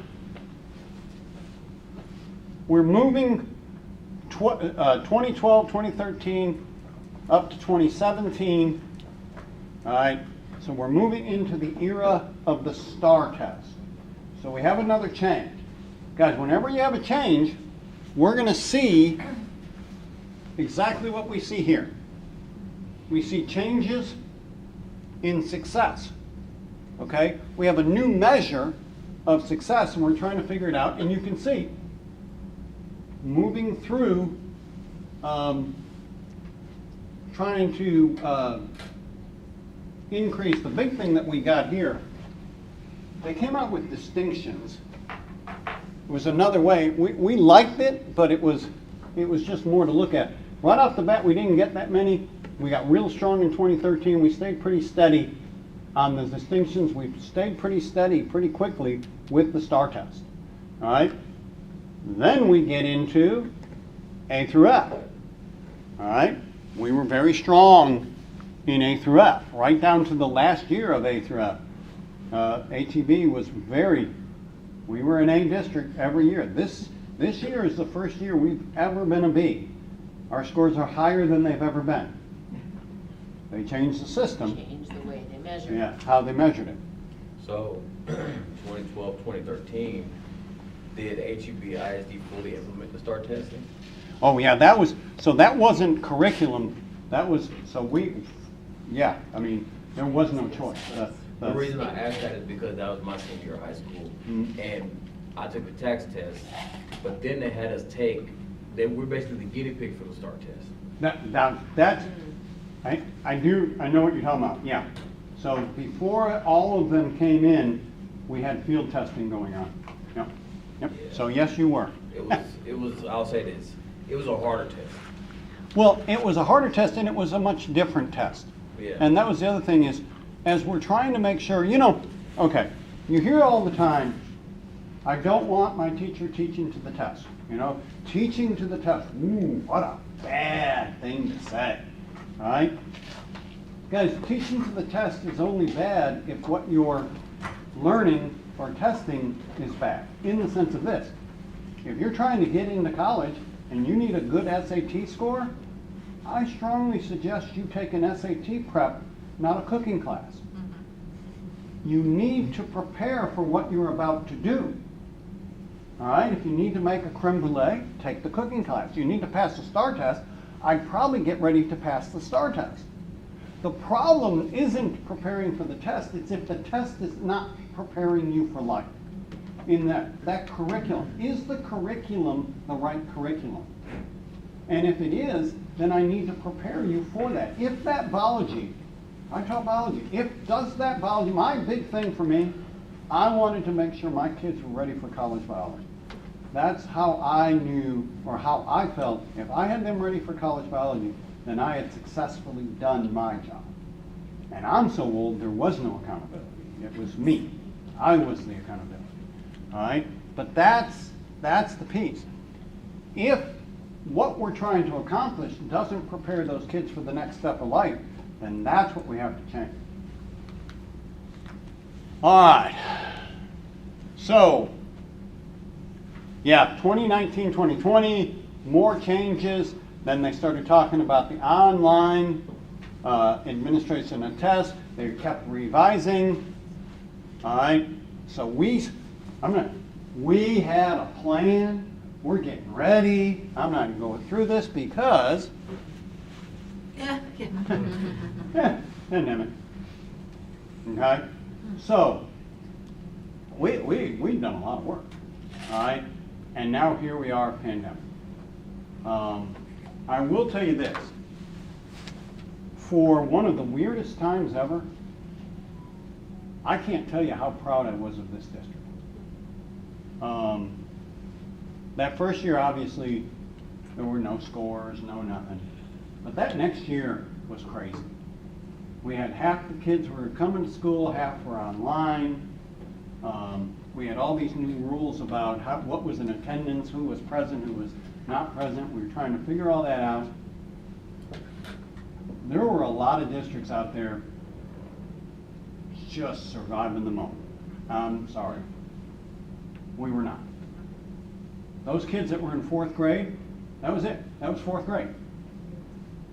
we're moving 2012, 2013, up to 2017. All right. So we're moving into the era of the STAR test. So we have another change. Guys, whenever you have a change, we're going to see exactly what we see here. We see changes in success. Okay? We have a new measure of success, and we're trying to figure it out. And you can see, moving through, trying to increase. The big thing that we got here, they came out with distinctions. It was another way. We liked it, but it was just more to look at. Right off the bat, we didn't get that many. We got real strong in 2013. We stayed pretty steady on the distinctions. We stayed pretty steady pretty quickly with the STAR test. All right? Then we get into A through F. All right? We were very strong in A through F, right down to the last year of A through F. HEB was we were an A district every year. This year is the first year we've ever been a B. Our scores are higher than they've ever been. They changed the system. Change the way they measure. Yeah, how they measured it. So, 2012, 2013, did HEB ISD fully implement the STAR testing? Oh yeah, that wasn't curriculum. That was, I mean, there was no choice. The reason I asked that is because that was my senior year of high school, and I took the tax test, but then they had us we're basically the guinea pig for the STAR test. I know what you're talking about, yeah. So before all of them came in, we had field testing going on. Yep. Yeah. So yes, you were. It was, I'll say this, it was a harder test. Well, it was a harder test and it was a much different test. Yeah. And that was the other thing is, as we're trying to make sure, okay, you hear all the time, I don't want my teacher teaching to the test. Teaching to the test. Ooh, what a bad thing to say. All right? Guys, teaching to the test is only bad if what you're learning or testing is bad. In the sense of this, if you're trying to get into college and you need a good SAT score, I strongly suggest you take an SAT prep, not a cooking class. You need to prepare for what you're about to do. All right, if you need to make a creme brulee, take the cooking class. You need to pass the STAR test, I'd probably get ready to pass the STAR test. The problem isn't preparing for the test, it's if the test is not preparing you for life. In that curriculum, is the curriculum the right curriculum? And if it is, then I need to prepare you for that. If that biology, I taught biology, my big thing for me, I wanted to make sure my kids were ready for college biology. That's how I knew, or how I felt, if I had them ready for college biology, then I had successfully done my job. And I'm so old, there was no accountability. It was me. I was the accountability. All right? But that's the piece. If what we're trying to accomplish doesn't prepare those kids for the next step of life, then that's what we have to change. All right. So, yeah, 2019, 2020, more changes. Then they started talking about the online administration of tests. They kept revising. All right. So we had a plan. We're getting ready. I'm not going through this because pandemic. Okay. So we've done a lot of work. All right. And now here we are, pandemic. I will tell you this. For one of the weirdest times ever, I can't tell you how proud I was of this district. That first year, obviously, there were no scores, no nothing. But that next year was crazy. We had half the kids were coming to school, half were online. We had all these new rules about what was in attendance, who was present, who was not present. We were trying to figure all that out. there were a lot of districts out there just surviving the moment. I'm sorry. We were not. Those kids that were in 4th grade, that was it. That was 4th grade.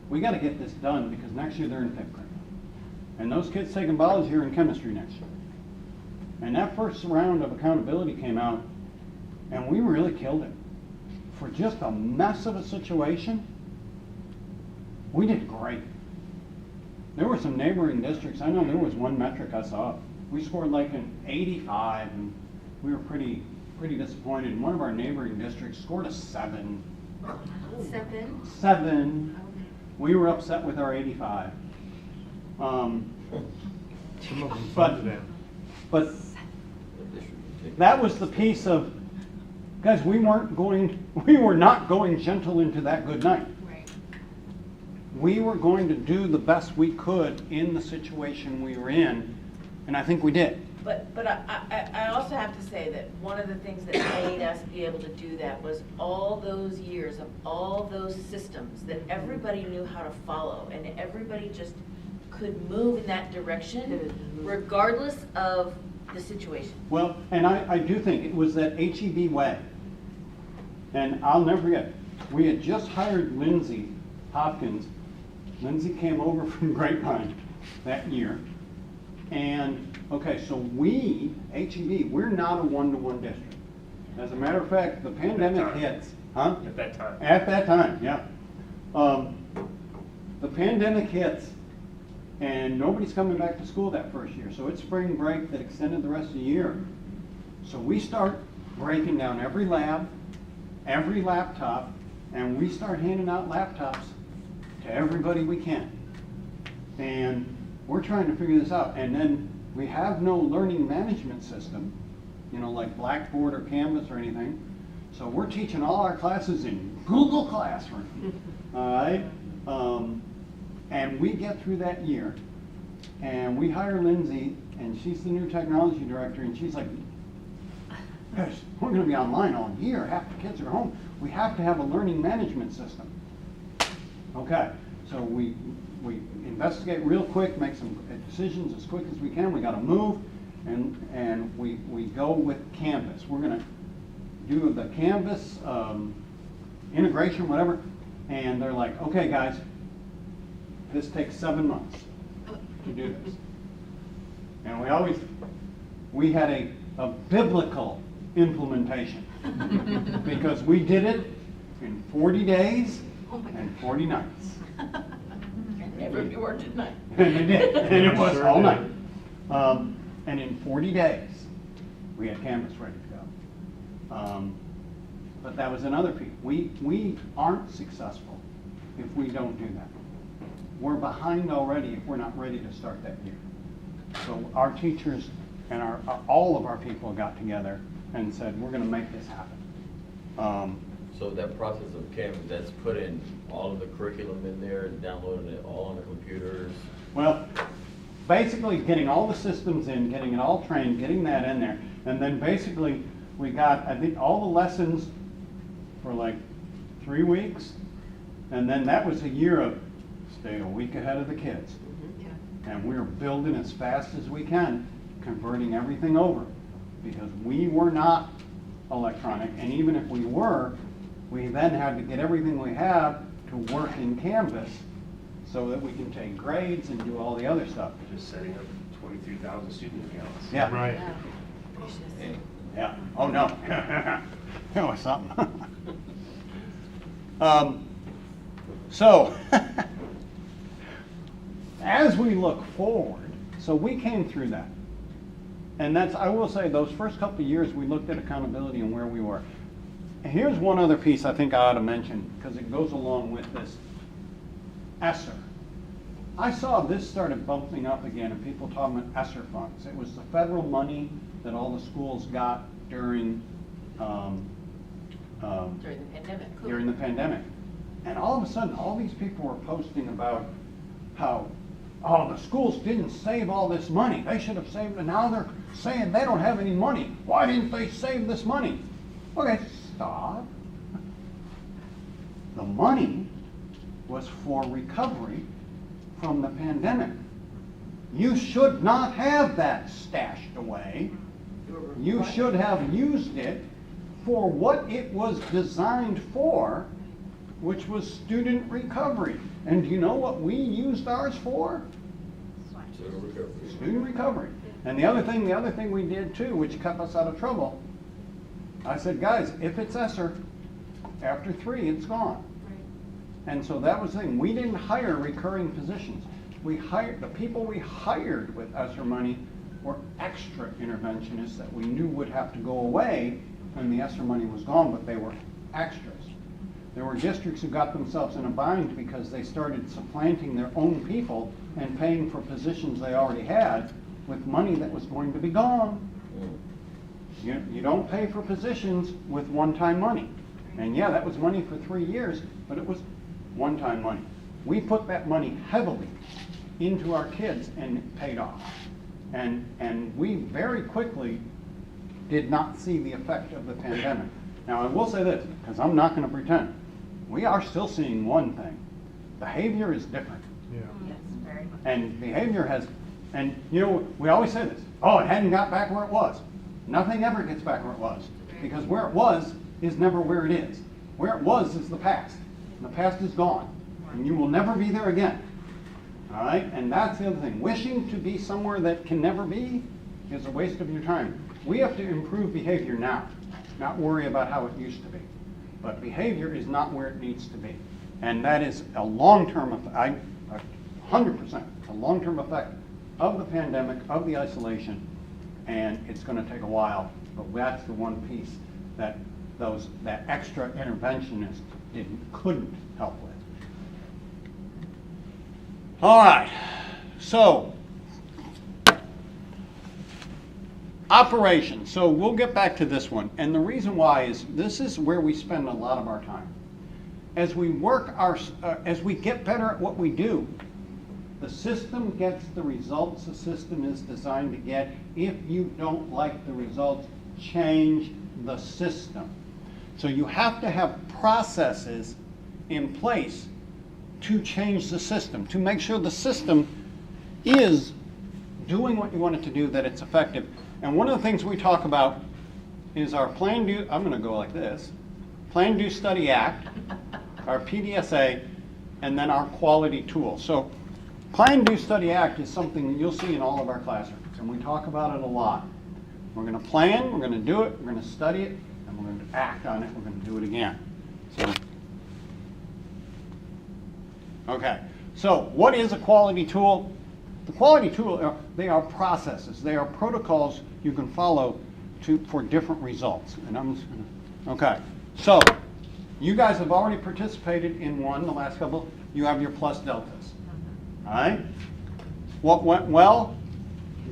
We got to get this done because next year they're in 5th grade. And those kids taking biology are in chemistry next year. And that first round of accountability came out, and we really killed it. For just a mess of a situation, we did great. There were some neighboring districts. I know there was one metric I saw. We scored like an 85, and we were pretty disappointed. And one of our neighboring districts scored a 7. 7. We were upset with our 85. But that was the piece of, guys, we were not going gentle into that good night. Right. We were going to do the best we could in the situation we were in, and I think we did. But I also have to say that one of the things that made us be able to do that was all those years of all those systems that everybody knew how to follow, and everybody just could move in that direction regardless of the situation. Well, and I do think it was that HEB way. And I'll never forget, we had just hired Lindsay Hopkins. Lindsay came over from Grapevine that year. And, okay, so we, HEB, we're not a one-to-one district. As a matter of fact, the pandemic hits. Huh? At that time. At that time, yeah. The pandemic hits, and nobody's coming back to school that first year. So it's spring break that extended the rest of the year. So we start breaking down every lab, every laptop, and we start handing out laptops to everybody we can. And we're trying to figure this out. And then we have no learning management system, you know, like Blackboard or Canvas or anything. So we're teaching all our classes in Google Classroom, all right? And we get through that year, and we hire Lindsay, and she's the new technology director, and she's like, gosh, we're gonna be online all year, half the kids are home. We have to have a learning management system. Okay, so we investigate real quick, make some decisions as quick as we can. We gotta move, and we go with Canvas. We're gonna do the Canvas integration, whatever, and they're like, okay guys, this takes 7 months to do this. And we had a biblical implementation because we did it in 40 days and 40 nights. And everybody worked at night. And they did, and it was all night. And in 40 days, we had Canvas ready to go. But that was another piece. We aren't successful if we don't do that. We're behind already if we're not ready to start that year. So our teachers and all of our people got together and said, we're gonna make this happen. So that process of Canvas, that's putting all of the curriculum in there and downloading it all on the computers? Well, basically getting all the systems in, getting it all trained, getting that in there. And then basically we got, I think, all the lessons for like 3 weeks. And then that was a year of stay a week ahead of the kids. And we're building as fast as we can, converting everything over. Because we were not electronic, and even if we were, we then had to get everything we have to work in Canvas so that we can take grades and do all the other stuff. Just setting up 23,000 student accounts. Yeah. Right. Yeah. Oh, no. That was something. So, as we look forward, so we came through that. And that's, I will say, those first couple of years, we looked at accountability and where we were. And here's one other piece I think I ought to mention, because it goes along with this. ESSER. I saw this started bumping up again, and people talking about ESSER funds. It was the federal money that all the schools got during During the pandemic. during the pandemic. And all of a sudden, all these people were posting about how, oh, the schools didn't save all this money. They should have saved it. Now they're saying they don't have any money. Why didn't they save this money? Okay, stop. The money was for recovery from the pandemic. You should not have that stashed away. You should have used it for what it was designed for, which was student recovery. And do you know what we used ours for? Student recovery. Student recovery. And the other thing we did too, which kept us out of trouble, I said, guys, if it's ESSER, after 3, it's gone. And so that was the thing. We didn't hire recurring positions. The people we hired with ESSER money were extra interventionists that we knew would have to go away when the ESSER money was gone, but they were extras. There were districts who got themselves in a bind because they started supplanting their own people and paying for positions they already had with money that was going to be gone. You don't pay for positions with one-time money. And yeah, that was money for 3 years, but it was one-time money. We put that money heavily into our kids and it paid off. And we very quickly did not see the effect of the pandemic. Now I will say this, because I'm not going to pretend. We are still seeing one thing. Behavior is different. Yeah. Yes, very much. And behavior has, and you know, we always say this, oh, it hadn't got back where it was. Nothing ever gets back where it was. Because where it was is never where it is. Where it was is the past. And the past is gone. And you will never be there again. All right? And that's the other thing. Wishing to be somewhere that can never be is a waste of your time. We have to improve behavior now, not worry about how it used to be. But behavior is not where it needs to be. And that is a long-term effect, 100%, a long-term effect of the pandemic, of the isolation, and it's going to take a while. But that's the one piece that that extra interventionist couldn't help with. All right, so operations. So we'll get back to this one, and the reason why is this is where we spend a lot of our time. As we work as we get better at what we do, the system gets the results the system is designed to get. If you don't like the results, change the system. So you have to have processes in place to change the system, to make sure the system is doing what you want it to do, that it's effective. And one of the things we talk about is our Plan, Do, I'm going to go like this, Plan, Do, Study, Act, our PDSA, and then our quality tool. So Plan, Do, Study, Act is something that you'll see in all of our classrooms, and we talk about it a lot. We're going to plan, we're going to do it, we're going to study it, and we're going to act on it, we're going to do it again. So, okay, so what is a quality tool? The quality tool, they are processes, they are protocols you can follow for different results. And I'm just gonna, okay, so you guys have already participated in one, the last couple. You have your plus deltas. All right? What went well?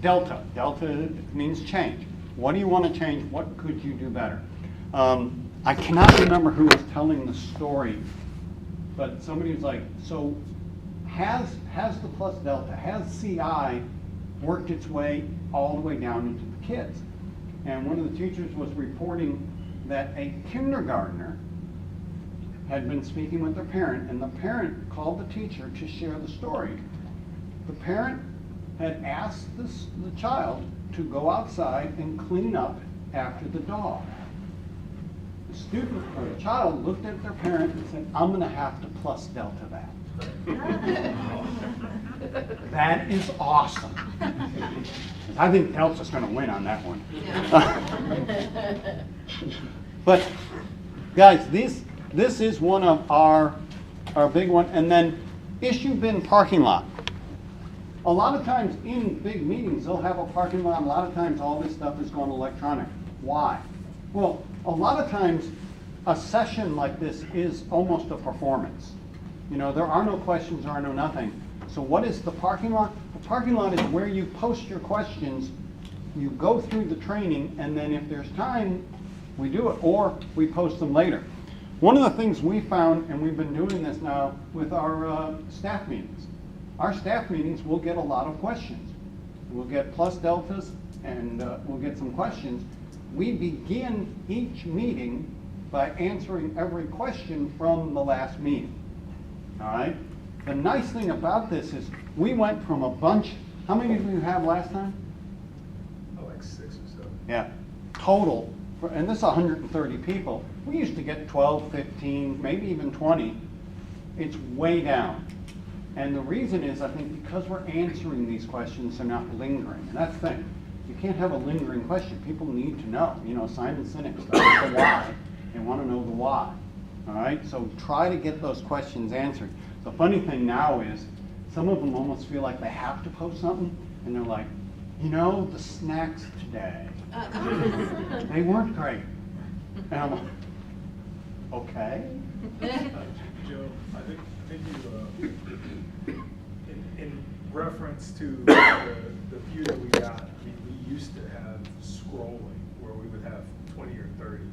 Delta. Delta means change. What do you want to change? What could you do better? I cannot remember who was telling the story, but somebody was like, so has the plus delta, has CI worked its way all the way down into the kids? And one of the teachers was reporting that a kindergartner had been speaking with their parent, and the parent called the teacher to share the story. The parent had asked the child to go outside and clean up after the dog. The student or the child looked at their parent and said, I'm going to have to plus delta that. That is awesome. I think Delta's going to win on that one. But guys, this is one of our big one. And then issue bin parking lot. A lot of times in big meetings, they'll have a parking lot. A lot of times all this stuff is going electronic. Why? Well, a lot of times a session like this is almost a performance. You know, there are no questions, there are no nothing. So what is the parking lot? The parking lot is where you post your questions, you go through the training, and then if there's time, we do it, or we post them later. One of the things we found, and we've been doing this now with our staff meetings, our staff meetings will get a lot of questions. We'll get plus deltas, and we'll get some questions. We begin each meeting by answering every question from the last meeting. All right? the nice thing about this is we went from a bunch, how many did we have last time? Oh, like 6 or so. Yeah, total, and this is 130 people. We used to get 12, 15, maybe even 20. It's way down. And the reason is, I think, because we're answering these questions, they're not lingering. And that's the thing. You can't have a lingering question. People need to know. You know, Simon Sinek started the why. They want to know the why. All right? So try to get those questions answered. The funny thing now is, some of them almost feel like they have to post something, and they're like, you know, the snacks today, they weren't great. And I'm like, okay. Joe, I think you, in reference to the few that we got, I mean, we used to have scrolling where we would have 20 or 30.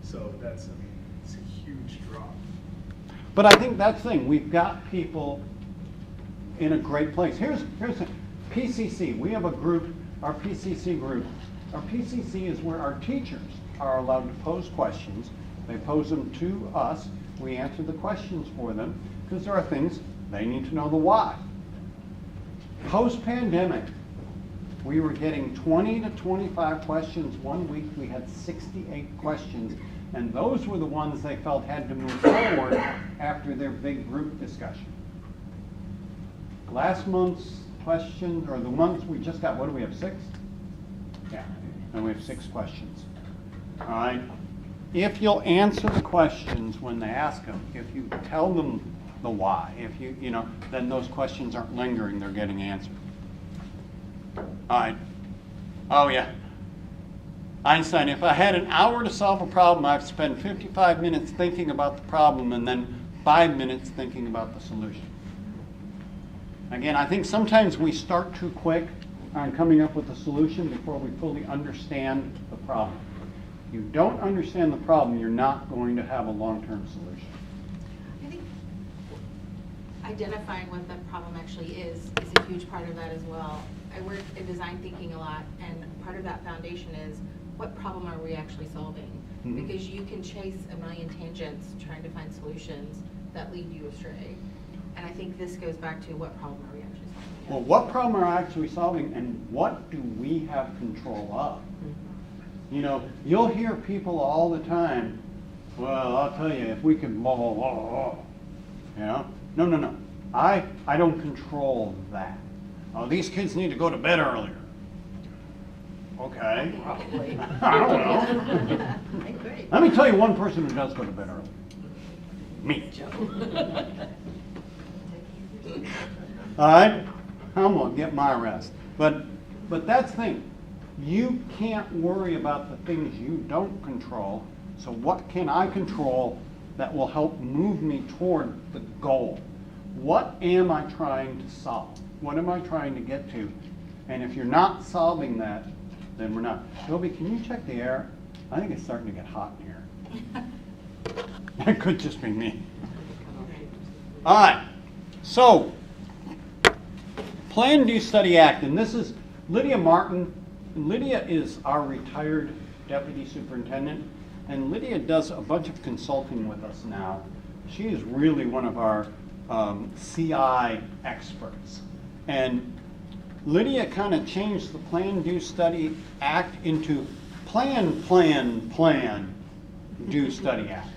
So that's, I mean, it's a huge drop. But I think that's the thing. We've got people in a great place. Here's the PCC. We have a group, our PCC group. Our PCC is where our teachers are allowed to pose questions. They pose them to us. We answer the questions for them because there are things they need to know the why. Post-pandemic, we were getting 20 to 25 questions. One week we had 68 questions, and those were the ones they felt had to move forward after their big group discussion. Last month's questions, or the ones we just got, what do we have, 6? Yeah, and we have 6 questions. All right? If you'll answer the questions when they ask them, if you tell them the why, if you know, then those questions aren't lingering, they're getting answered. All right. Oh, yeah. Einstein, if I had an hour to solve a problem, I've spent 55 minutes thinking about the problem and then 5 minutes thinking about the solution. Again, I think sometimes we start too quick on coming up with a solution before we fully understand the problem. If you don't understand the problem, you're not going to have a long-term solution. I think identifying what the problem actually is a huge part of that as well. I work in design thinking a lot, and part of that foundation is what problem are we actually solving? Mm-hmm. Because you can chase a million tangents trying to find solutions that lead you astray. And I think this goes back to what problem are we actually solving? Well, what problem are we actually solving, and what do we have control of? Mm-hmm. You know, you'll hear people all the time, well, I'll tell you, if we can blah, blah, blah, blah. You know? No. I don't control that. Oh, these kids need to go to bed earlier. Okay. Probably. I don't know. Let me tell you one person who does go to bed early. Me. All right? I'm going to get my rest. But that's the thing. You can't worry about the things you don't control. So what can I control that will help move me toward the goal? What am I trying to solve? What am I trying to get to? And if you're not solving that, then we're not. Toby, can you check the air? I think it's starting to get hot in here. That could just be me. All right. So, Plan, Do, Study, Act. And this is Lydia Martin. And Lydia is our retired deputy superintendent. And Lydia does a bunch of consulting with us now. She is really one of our CI experts. And Lydia kind of changed the Plan, Do, Study, Act into Plan, Do, Study, Act.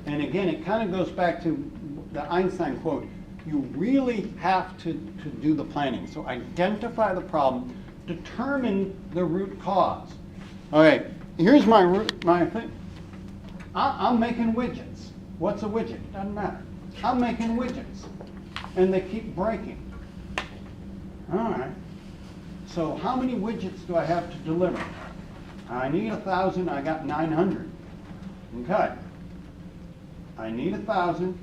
And again, it kind of goes back to the Einstein quote, you really have to do the planning. So identify the problem, determine the root cause. Okay, here's my thing. I'm making widgets. What's a widget? Doesn't matter. I'm making widgets. And they keep breaking. All right. So how many widgets do I have to deliver? I need 1,000. I got 900. Okay. I need 1,000.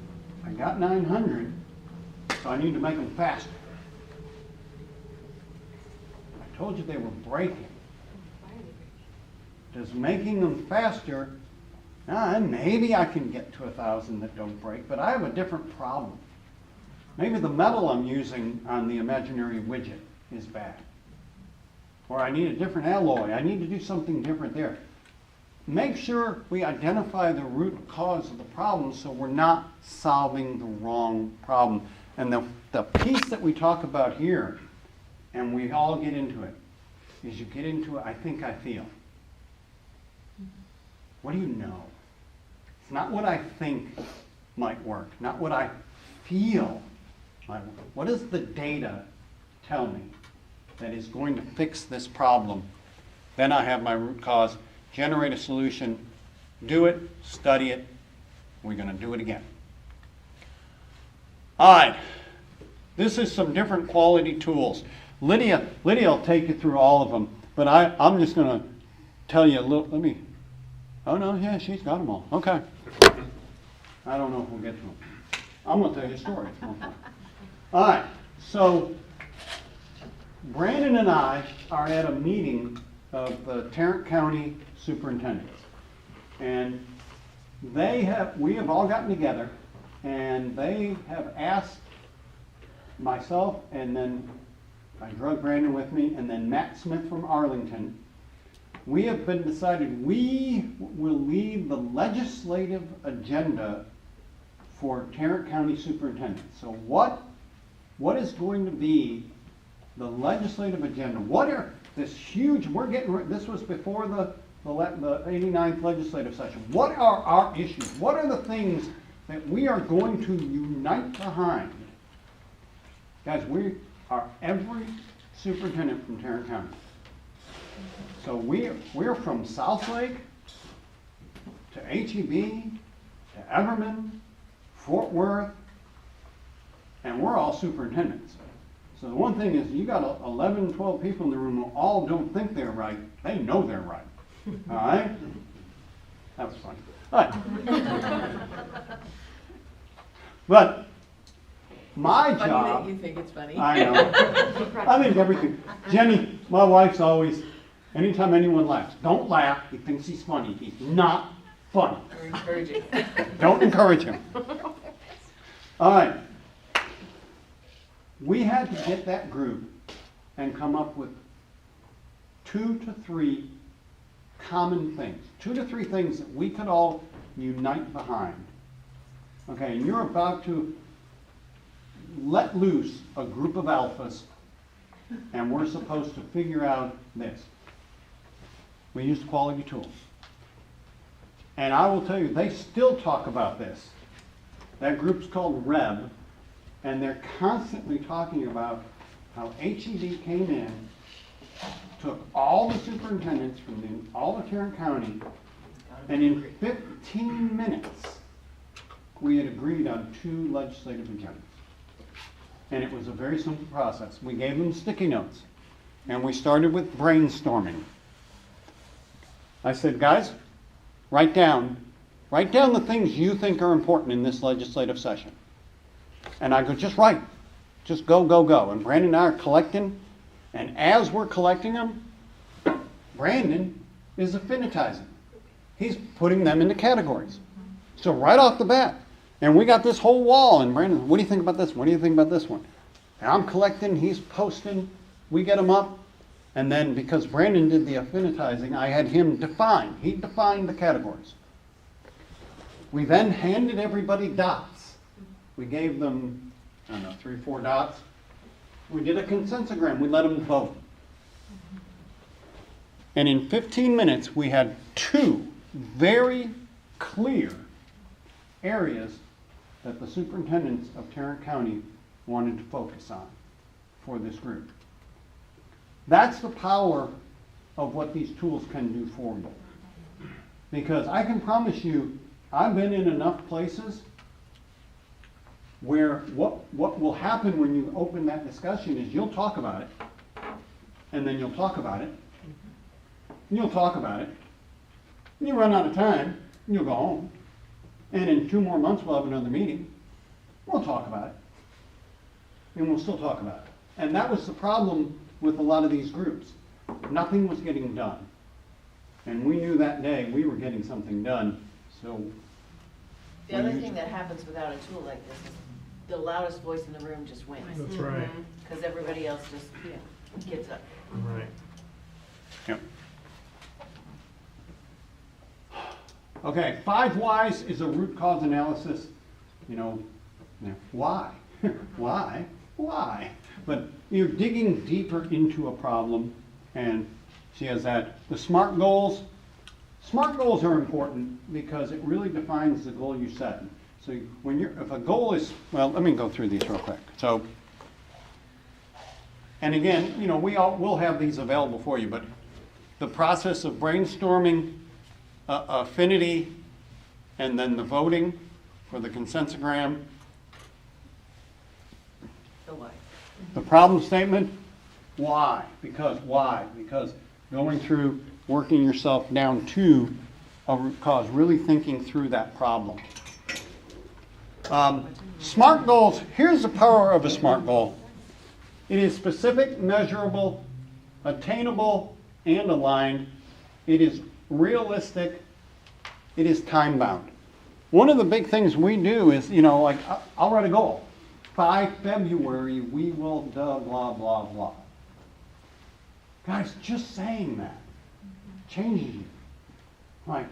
I got 900. So I need to make them faster. I told you they were breaking. Does making them faster, maybe I can get to 1,000 that don't break, but I have a different problem. Maybe the metal I'm using on the imaginary widget is bad. Or I need a different alloy. I need to do something different there. make sure we identify the root cause of the problem so we're not solving the wrong problem. And the piece that we talk about here, and we all get into it, is you get into it, I think, I feel. What do you know? It's not what I think might work, not what I feel might work. What does the data tell me that is going to fix this problem? Then I have my root cause, generate a solution, do it, study it. We're going to do it again. All right. This is some different quality tools. Lydia will take you through all of them, but I'm just going to tell you a little. Oh no, yeah, she's got them all. Okay. I don't know if we'll get to them. I'm going to tell you a story. It's more fun. All right. So Brandon and I are at a meeting of the Tarrant County superintendents, and we have all gotten together, and they have asked myself, and then I drug Brandon with me, and then Matt Smith from Arlington. We have been decided we will lead the legislative agenda for Tarrant County superintendent. So what is going to be the legislative agenda? What are this huge? This was before the 89th legislative session. What are our issues? What are the things that we are going to unite behind? Guys, we are every superintendent from Tarrant County. So we're from Southlake to HEB to Everman, Fort Worth, and we're all superintendents. So the one thing is, you got 11, 12 people in the room who all don't think they're right. They know they're right. All right? That was funny. All right. But my Funny job. that you think it's funny. I know. I think everything. Jenny, my wife's always, anytime anyone laughs, don't laugh. He thinks he's funny. He's not funny. We're encouraging. Don't encourage him. All right. We had to get that group and come up with 2 to 3 common things. 2 to 3 things that we could all unite behind. Okay, and you're about to let loose a group of alphas, and we're supposed to figure out this. We used quality tools. And I will tell you, they still talk about this. That group's called REB, and they're constantly talking about how HEB came in, took all the superintendents from all of Tarrant County, and in 15 minutes, we had agreed on 2 legislative agendas. And it was a very simple process. We gave them sticky notes, and we started with brainstorming. I said, guys, write down the things you think are important in this legislative session. And I go, just write. Just go, go, go. And Brandon and I are collecting, and as we're collecting them, Brandon is affinitizing. He's putting them into categories. So right off the bat, and we got this whole wall, and Brandon, what do you think about this one? What do you think about this one? And I'm collecting, he's posting, we get them up, and then because Brandon did the affinitizing, I had him define. He defined the categories. We then handed everybody dots. We gave them, I don't know, 3 or 4 dots. We did a consensogram. We let them vote. And in 15 minutes, we had 2 very clear areas that the superintendents of Tarrant County wanted to focus on for this group. That's the power of what these tools can do for you. Because I can promise you, I've been in enough places where what will happen when you open that discussion is you'll talk about it, and then you'll talk about it, and you'll talk about it, and you run out of time, and you'll go home. And in 2 more months, we'll have another meeting. We'll talk about it. And we'll still talk about it. And that was the problem with a lot of these groups. Nothing was getting done. And we knew that day we were getting something done. So The other thing that happens without a tool like this is the loudest voice in the room just wins. That's right. Because everybody else just gets up. Right. Yep. Okay, 5 whys is a root cause analysis. You know, why? Why? Why? But you're digging deeper into a problem, and she has that. The SMART goals are important because it really defines the goal you set. So when if a goal is, well, let me go through these real quick. So, and again, you know, we'll have these available for you, but the process of brainstorming, affinity, and then the voting for the consensogram. The why. The problem statement, why? Because why? Because going through, working yourself down to a root cause, really thinking through that problem. SMART goals, here's the power of a SMART goal. It is specific, measurable, attainable, and aligned. It is realistic. It is time-bound. One of the big things we do is, you know, like, I'll write a goal. By February, we will blah, blah, blah. Guys, just saying that changes you. Like,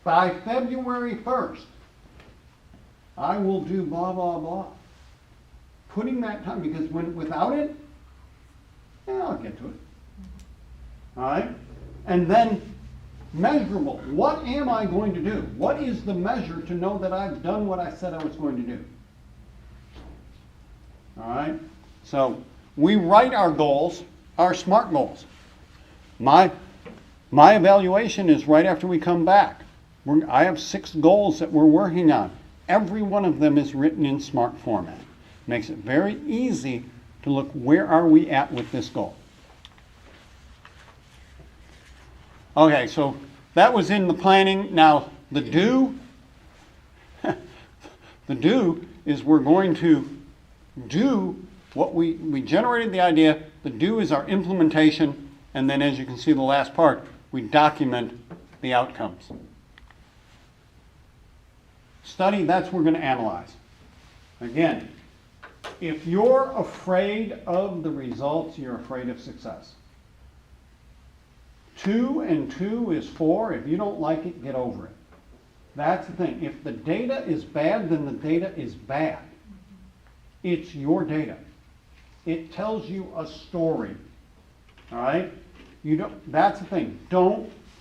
by February 1st, I will do blah, blah, blah. Putting that time, because without it, I'll get to it. All right? And then measurable. What am I going to do? What is the measure to know that I've done what I said I was going to do? All right? So we write our goals, our SMART goals. My evaluation is right after we come back. I have 6 goals that we're working on. Every one of them is written in SMART format. Makes it very easy to look, where are we at with this goal? Okay, so that was in the planning. Now, the do, the do is we're going to do what we generated the idea. The do is our implementation, and then as you can see the last part, we document the outcomes. Study, that's what we're going to analyze. Again, if you're afraid of the results, you're afraid of success. 2 and 2 is 4. If you don't like it, get over it. That's the thing. If the data is bad, then the data is bad. It's your data. It tells you a story. All right? That's the thing.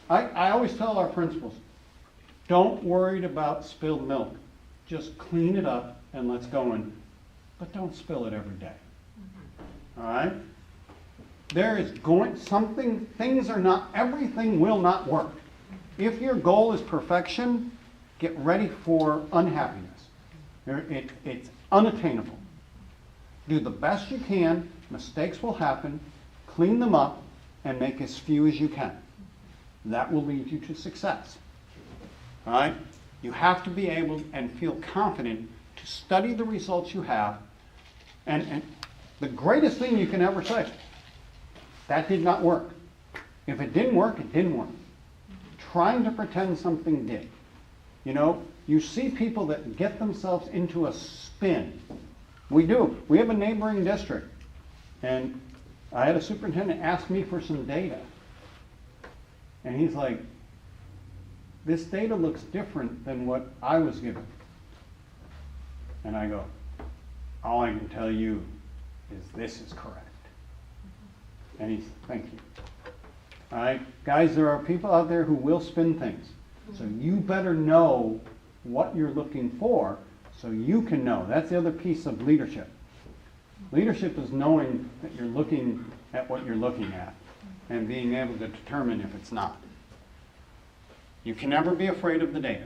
I always tell our principals, don't worry about spilled milk. Just clean it up and let's go in. But don't spill it every day. All right? There is everything will not work. If your goal is perfection, get ready for unhappiness. It's unattainable. Do the best you can, mistakes will happen, clean them up, and make as few as you can. That will lead you to success. All right? You have to be able and feel confident to study the results you have. And the greatest thing you can ever say, that did not work. If it didn't work, it didn't work. Trying to pretend something did. You know, you see people that get themselves into a spin. We do. We have a neighboring district. And I had a superintendent ask me for some data. And he's like, this data looks different than what I was given. And I go, all I can tell you is this is correct. And he's, thank you. All right, guys, there are people out there who will spin things. So you better know what you're looking for so you can know. That's the other piece of leadership. Leadership is knowing that you're looking at what you're looking at and being able to determine if it's not. You can never be afraid of the data.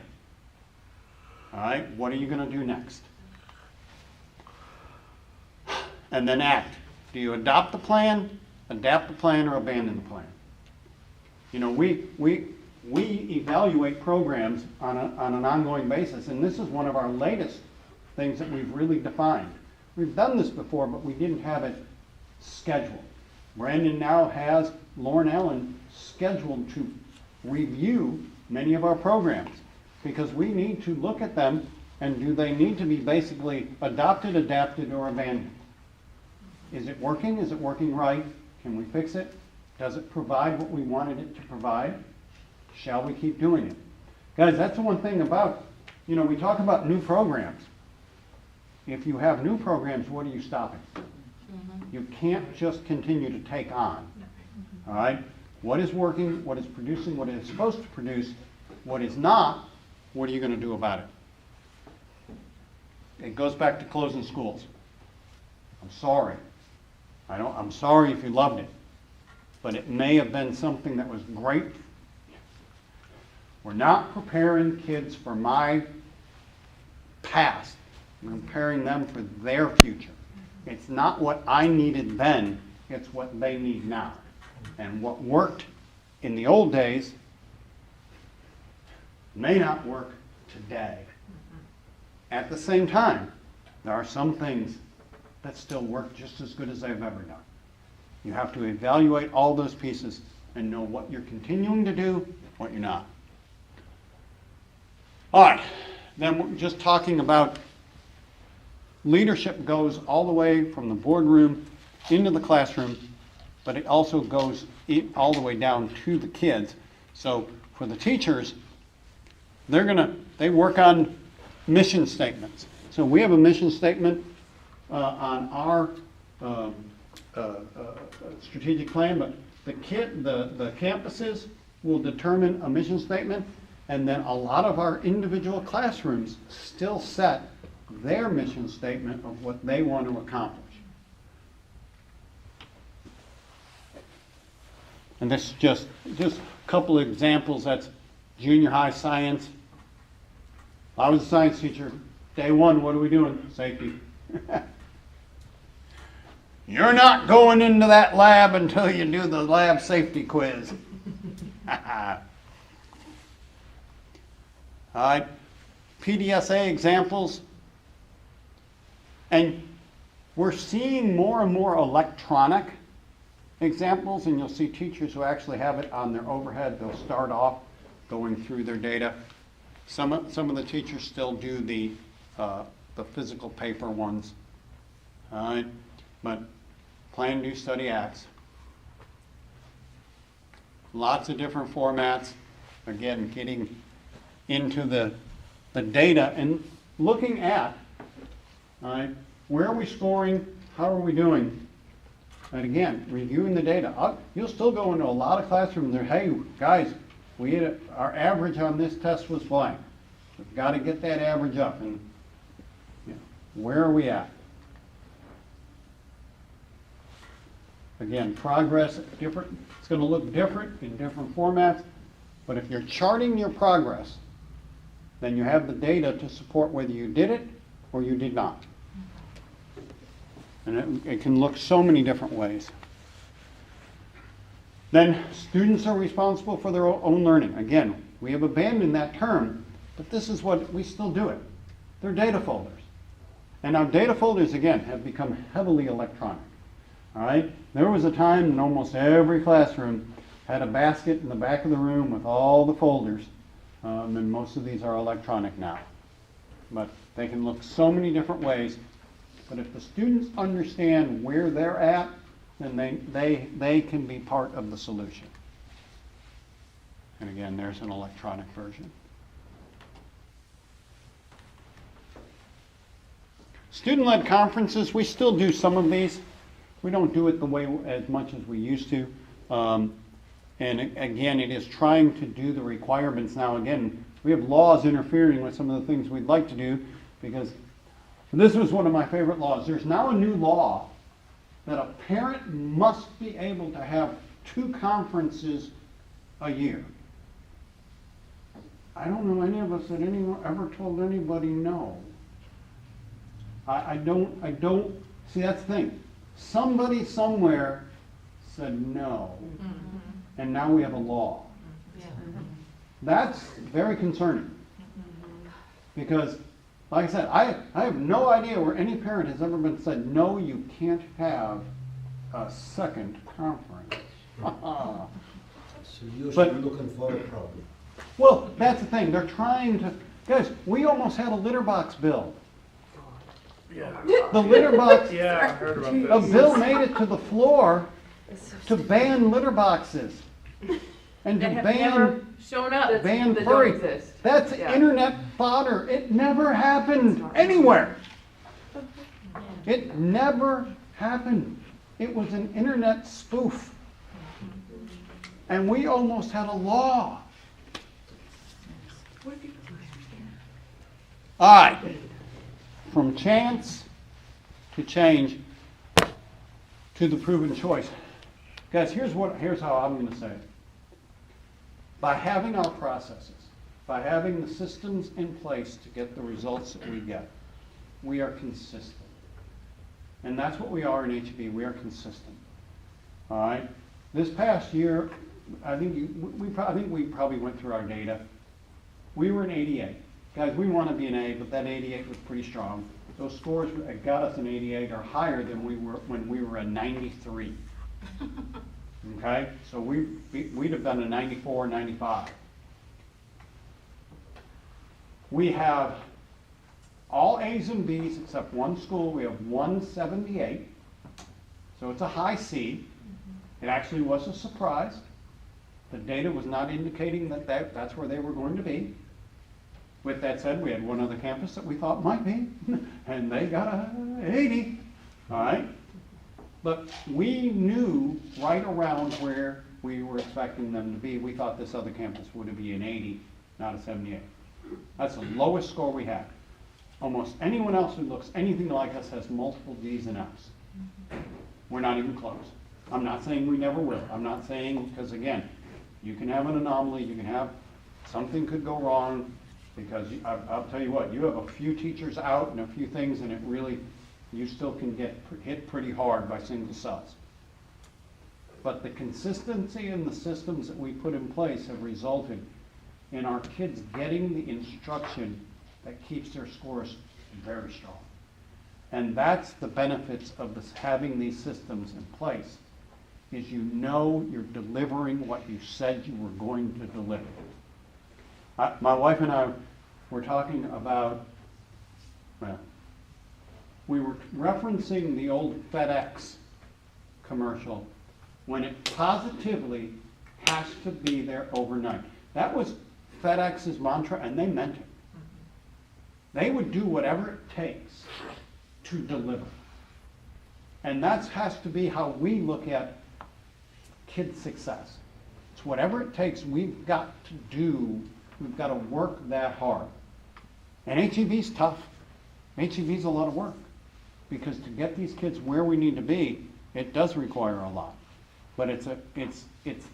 All right, what are you going to do next? And then act. Do you adopt the plan, adapt the plan, or abandon the plan? You know, we evaluate programs on an ongoing basis, and this is one of our latest things that we've really defined. We've done this before, but we didn't have it scheduled. Brandon now has Lauren Allen scheduled to review many of our programs because we need to look at them and do they need to be basically adopted, adapted, or abandoned? Is it working? Is it working right? Can we fix it? Does it provide what we wanted it to provide? Shall we keep doing it? Guys, that's the one thing about, we talk about new programs. If you have new programs, what are you stopping? You can't just continue to take on. All right? What is working, what is producing, what it is supposed to produce, what is not, what are you going to do about it? It goes back to closing schools. I'm sorry. I'm sorry if you loved it, but it may have been something that was great. We're not preparing kids for my past. We're preparing them for their future. It's not what I needed then, it's what they need now. And what worked in the old days may not work today. At the same time, there are some things that still work just as good as they've ever done. You have to evaluate all those pieces and know what you're continuing to do, what you're not. All right, then we're just talking about leadership goes all the way from the boardroom into the classroom, but it also goes all the way down to the kids. So for the teachers, they work on mission statements. So we have a mission statement on our strategic plan, but the campuses will determine a mission statement, and then a lot of our individual classrooms still set their mission statement of what they want to accomplish. And this is just a couple of examples. That's junior high science. I was a science teacher. Day one, what are we doing? Safety. You're not going into that lab until you do the lab safety quiz. All right. PDSA examples. And we're seeing more and more electronic examples, and you'll see teachers who actually have it on their overhead. They'll start off going through their data. Some of the teachers still do the physical paper ones. All right, but Plan, Do, Study, Acts. Lots of different formats. Again, getting into the data and looking at, all right, where are we scoring? How are we doing? And again, reviewing the data. You'll still go into a lot of classrooms there. Hey, guys, our average on this test was blank. We've got to get that average up. And where are we at? Again, progress, different. It's going to look different in different formats. But if you're charting your progress, then you have the data to support whether you did it or you did not. And it can look so many different ways. Then students are responsible for their own learning. Again, we have abandoned that term, but this is what we still do it. They're data folders. And now data folders, again, have become heavily electronic. All right? There was a time in almost every classroom had a basket in the back of the room with all the folders, and most of these are electronic now. But they can look so many different ways. But if the students understand where they're at, then they can be part of the solution. And again, there's an electronic version. Student-led conferences, we still do some of these. We don't do it the way as much as we used to. And again, it is trying to do the requirements. Now again, we have laws interfering with some of the things we'd like to do, because this was one of my favorite laws. There's now a new law that a parent must be able to have 2 conferences a year. I don't know any of us that anyone ever told anybody no. I don't, see, that's the thing. Somebody somewhere said no, and now we have a law. That's very concerning, because like I said, I have no idea where any parent has ever been said, no, you can't have a second conference. So you're But- still looking for a problem. Well, that's the thing. They're trying to, guys, we almost had a litter box bill. Yeah. The litter box, Yeah, I heard about a this. bill made it to the floor to ban litter boxes. And to that have never ban, shown up. ban that don't furry, exist. that's Yeah. internet fodder. It never happened anywhere. It never happened. It was an internet spoof. And we almost had a law. All right. From chance to change to the proven choice. Guys, here's how I'm going to say it. By having our processes, by having the systems in place to get the results that we get, we are consistent. And that's what we are in HB. We are consistent. All right? This past year, I think we probably went through our data. We were an 88. Guys, we want to be an A, but that 88 was pretty strong. Those scores that got us an 88 are higher than we were when we were a 93. Okay? So we'd have done a 94, 95. We have all A's and B's except one school. We have 178. So it's a high C. It actually was a surprise. The data was not indicating that's where they were going to be. With that said, we had one other campus that we thought might be, and they got a 80. All right? But we knew right around where we were expecting them to be. We thought this other campus would be an 80, not a 78. That's the lowest score we had. Almost anyone else who looks anything like us has multiple D's and F's. We're not even close. I'm not saying we never will. I'm not saying, because again, you can have an anomaly, you can have, something could go wrong, because I'll tell you what, you have a few teachers out and a few things, and it really, you still can get hit pretty hard by single cells. But the consistency in the systems that we put in place have resulted in our kids getting the instruction that keeps their scores very strong. And that's the benefits of this, having these systems in place, is you know you're delivering what you said you were going to deliver. My wife and I were talking about, well, we were referencing the old FedEx commercial when it positively has to be there overnight. That was FedEx's mantra, and they meant it. They would do whatever it takes to deliver. And that has to be how we look at kids' success. It's whatever it takes, we've got to do, we've got to work that hard. And HEB's tough. HEB's a lot of work. Because to get these kids where we need to be, it does require a lot. But it's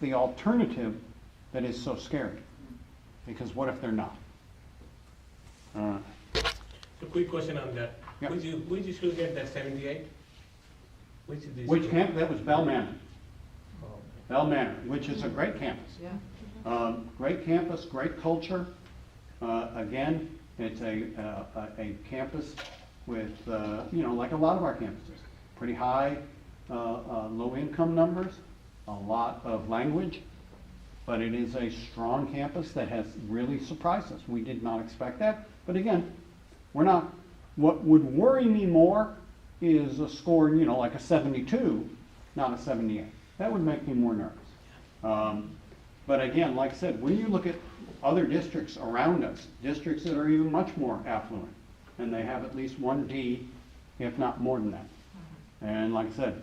the alternative that is so scary. Because what if they're not? So quick question on that. Yeah. Which school get that 78? Which camp? That was Bell Manor. Oh. Bell Manor, which is a great campus. Yeah. Great campus, great culture. Again, it's a campus with, like a lot of our campuses, pretty high low income numbers, a lot of language, but it is a strong campus that has really surprised us. We did not expect that, but again, we're not, what would worry me more is a score, like a 72, not a 78. That would make me more nervous. But again, like I said, when you look at other districts around us, districts that are even much more affluent, and they have at least one D, if not more than that. And like I said,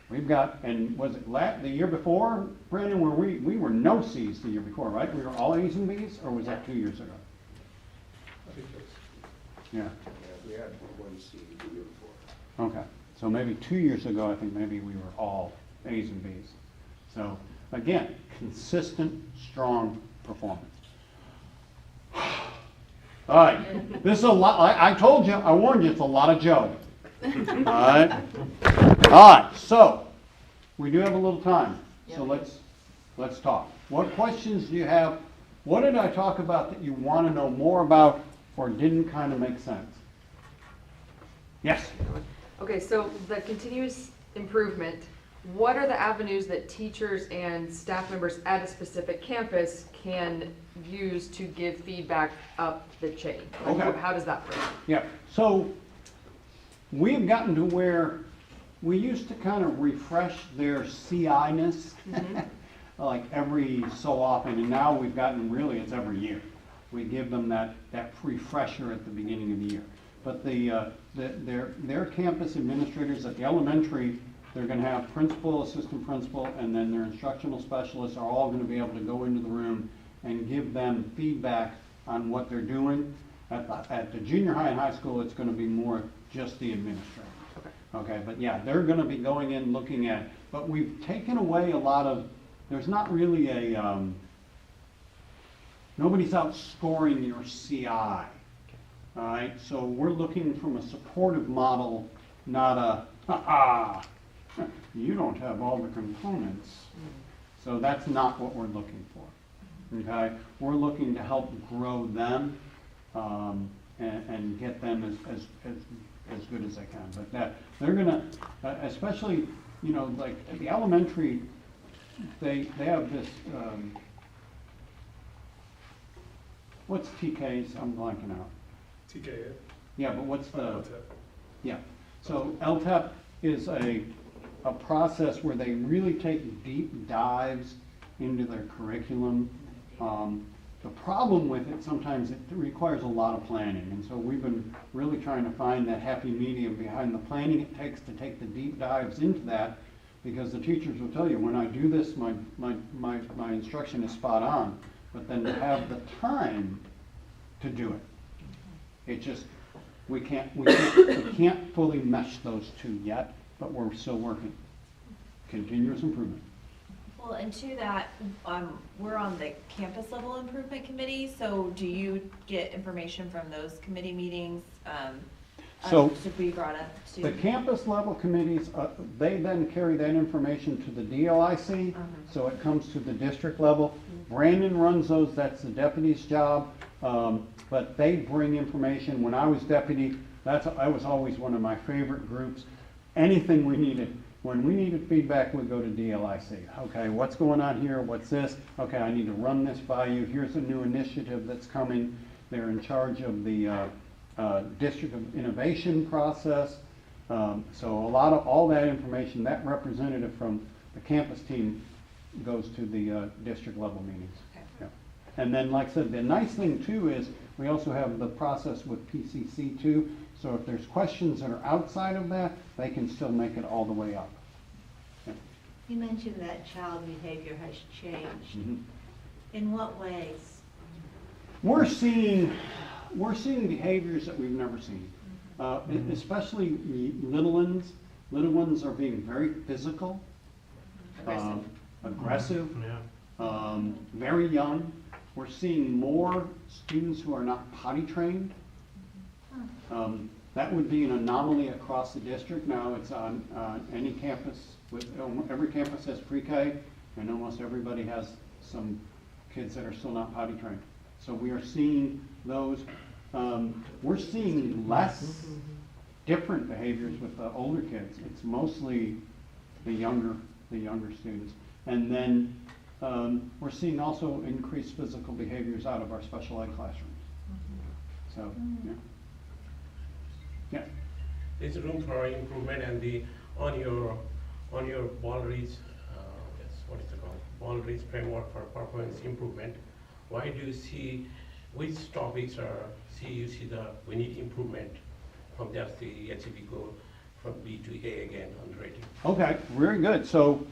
we've got, and was it the year before, Brandon, where we were no C's the year before, right? We were all A's and B's, or was that 2 years ago? Yeah. We had one C the year before. Okay, so maybe 2 years ago, I think maybe we were all A's and B's. So again, consistent, strong performance. All right, this is a lot, I told you, I warned you, it's a lot of Joe. All right, so we do have a little time, so let's talk. What questions do you have? What did I talk about that you want to know more about or didn't kind of make sense? Yes? Okay, so the continuous improvement, what are the avenues that teachers and staff members at a specific campus can use to give feedback up the chain? Like, Okay. how does that work? Yeah, so we've gotten to where we used to kind of refresh their CI-ness. like every so often, and now we've gotten, really, it's every year. We give them that refresher at the beginning of the year. But their campus administrators at the elementary, they're gonna have principal, assistant principal, and then their instructional specialists are all gonna be able to go into the room and give them feedback on what they're doing. At the junior high and high school, it's gonna be more just the administrators. Okay, but yeah, they're gonna be going in looking at, but we've taken away a lot of, there's not really a, nobody's out scoring your CI. All right, so we're looking from a supportive model, not a, ha-ha, you don't have all the components. So that's not what we're looking for, okay? We're looking to help grow them and get them as good as they can. But they're gonna, especially, you know, like at the elementary, they have this, what's TK's? I'm blanking out. TKA? Yeah, but what's the? LTEP. Yeah, so LTEP is a process where they really take deep dives into their curriculum. The problem with it, sometimes it requires a lot of planning, and so we've been really trying to find that happy medium behind the planning it takes to take the deep dives into that, because the teachers will tell you, when I do this, my instruction is spot on, but then to have the time to do it. It just, we can't fully mesh those two yet, but we're still working. Continuous improvement. Well, and to that, we're on the campus level improvement committee, so do you get information from those committee meetings? So, Should be brought up to? the campus level committees, they then carry that information to the DLIC, so it comes to the district level. Brandon runs those, that's the deputy's job, but they bring information. When I was deputy, I was always one of my favorite groups. Anything we needed. When we needed feedback, we'd go to DLIC. Okay, what's going on here? What's this? Okay, I need to run this by you. Here's a new initiative that's coming. They're in charge of the District of Innovation process. So a lot of all that information, that representative from the campus team goes to the district level meetings. Okay. Yeah. And then, like I said, the nice thing too is we also have the process with PCC too. So if there's questions that are outside of that, they can still make it all the way up. Yeah. You mentioned that child behavior has changed. Mm-hmm. In what ways? We're seeing behaviors that we've never seen, especially little ones. Little ones are being very physical, aggressive, very young. We're seeing more students who are not potty trained. That would be an anomaly across the district. Now it's on any campus. Every campus has pre-K, and almost everybody has some kids that are still not potty trained. So we are seeing those. We're seeing less different behaviors with the older kids. It's mostly the younger students. And then we're seeing also increased physical behaviors out of our special ed classrooms. So, yeah. Yeah. There's room for improvement, and on your boundaries, what is it called? Boundaries framework for performance improvement. Why do you see which topics you see we need improvement from just the HCB goal from B to A again on the rating? Okay, very good. So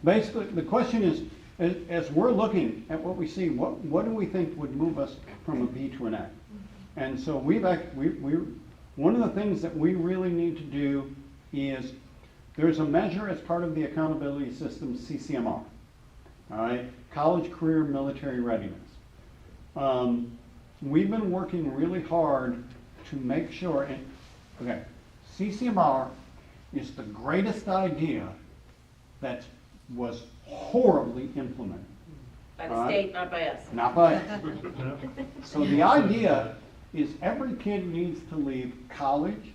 basically the question is, as we're looking at what we see, what do we think would move us from a B to an A? And so one of the things that we really need to do is, there's a measure as part of the accountability system, CCMR, all right, college, career, military readiness. We've been working really hard to make sure, okay, CCMR is the greatest idea that was horribly implemented. By the state, not by us. Not by us. So the idea is every kid needs to leave college,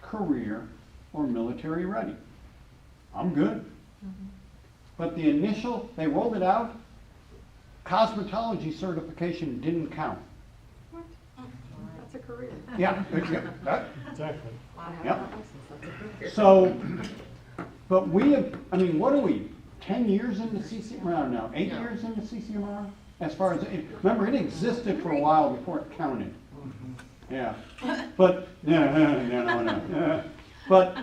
career, or military ready. I'm good. But the they rolled it out, cosmetology certification didn't count. What? That's a career. Yeah, Exactly. I have Yep. that license, that's a career. so, but we have, what do we? 10 years into CCMR now, 8 years into CCMR? As far as, remember, it existed for a while before it counted. Yeah, but, no. But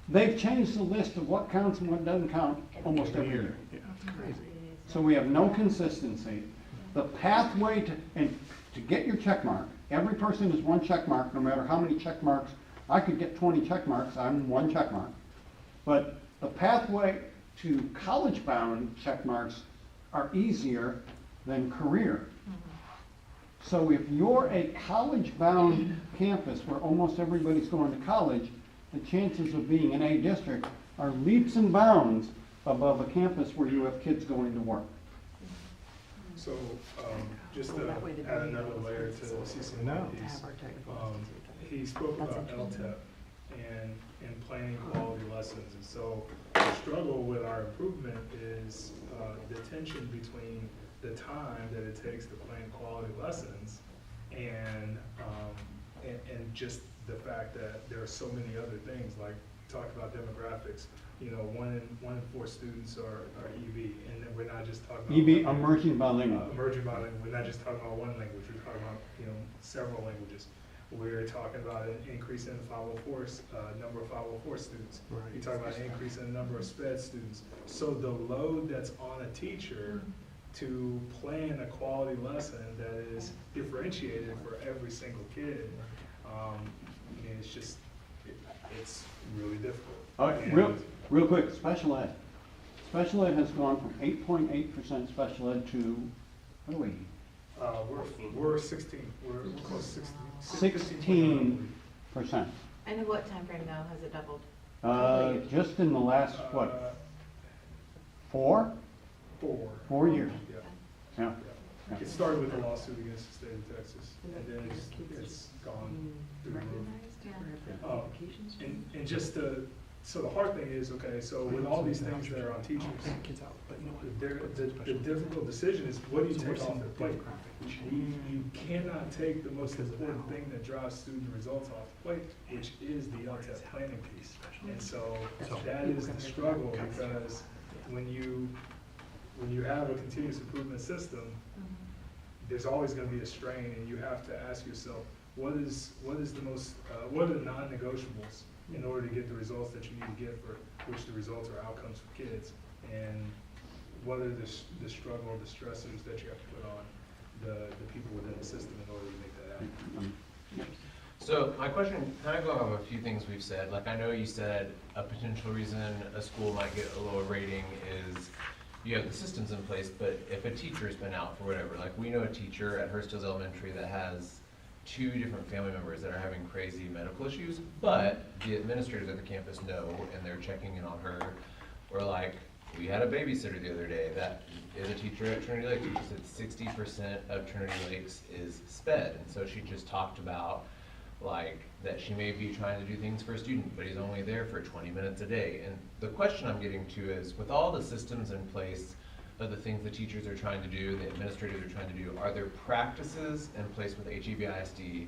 they've changed the list of what counts and what doesn't count almost every year. So we have no consistency. The pathway to get your check mark, every person is one check mark, no matter how many check marks. I could get 20 check marks, I'm one check mark. But the pathway to college-bound check marks are easier than career. So if you're a college-bound campus where almost everybody's going to college, the chances of being an A district are leaps and bounds above a campus where you have kids going to work. So, just to add another layer to CCMR's, he spoke about LTEP and planning quality lessons. And so the struggle with our improvement is the tension between the time that it takes to plan quality lessons and just the fact that there are so many other things, like talked about demographics. You know, one in four students are EB, and then we're not just talking about EB, emerging bilingual. Emerging bilingual. We're not just talking about one language. We're talking about several languages. We're talking about an increase in the 504 number of 504 students. Right. You're talking about an increase in the number of SPED students. So the load that's on a teacher to plan a quality lesson that is differentiated for every single kid, it's just it's really difficult. All right, real quick, special ed. Special ed has gone from 8.8% special ed to, what are we? We're 16. We're close to 16%. And in what time frame though has it doubled? Just in the last, what, 4? 4 years. Yeah. It started with a lawsuit against the state of Texas, and then it's gone through the roof. And just so the hard thing is, okay, so with all these things that are on teachers, the difficult decision is, what do you take off their plate? You cannot take the most important thing that drives student results off the plate, which is the LTEP planning piece. And so that is the struggle, because when you have a continuous improvement system, there's always going to be a strain, and you have to ask yourself, what are the non-negotiables in order to get the results that you need to get, for which the results are outcomes for kids, and what are the struggle, the stressors that you have to put on the people within the system in order to make that happen. So my question, kind of going off a few things we've said, like I know you said a potential reason a school might get a lower rating is you have the systems in place, but if a teacher's been out for whatever, like we know a teacher at Hurst-Euless Elementary that has 2 different family members that are having crazy medical issues, but the administrators at the campus know, and they're checking in on her. Or like, we had a babysitter the other day that is a teacher at Trinity Lakes. She said 60% of Trinity Lakes is SPED, and so she just talked about like that she may be trying to do things for a student, but he's only there for 20 minutes a day. And the question I'm getting to is, with all the systems in place of the things the teachers are trying to do, the administrators are trying to do, are there practices in place with HEBISD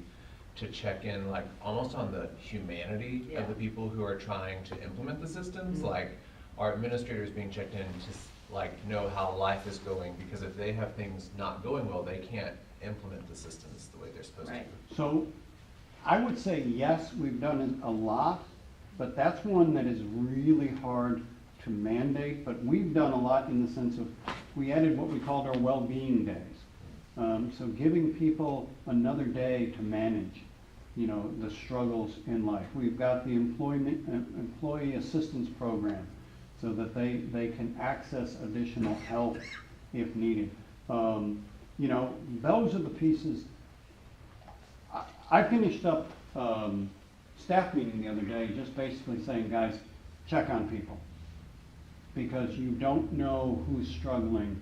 to check in, like almost on the humanity of the people who are trying to implement the systems? Like, are administrators being checked in to like know how life is going? Because if they have things not going well, they can't implement the systems the way they're supposed to. So I would say yes, we've done a lot, but that's one that is really hard to mandate. But we've done a lot in the sense of, we added what we called our well-being days. So giving people another day to manage, the struggles in life. We've got the employee assistance program so that they can access additional help if needed. Those are the pieces. I finished up staff meeting the other day just basically saying, guys, check on people, because you don't know who's struggling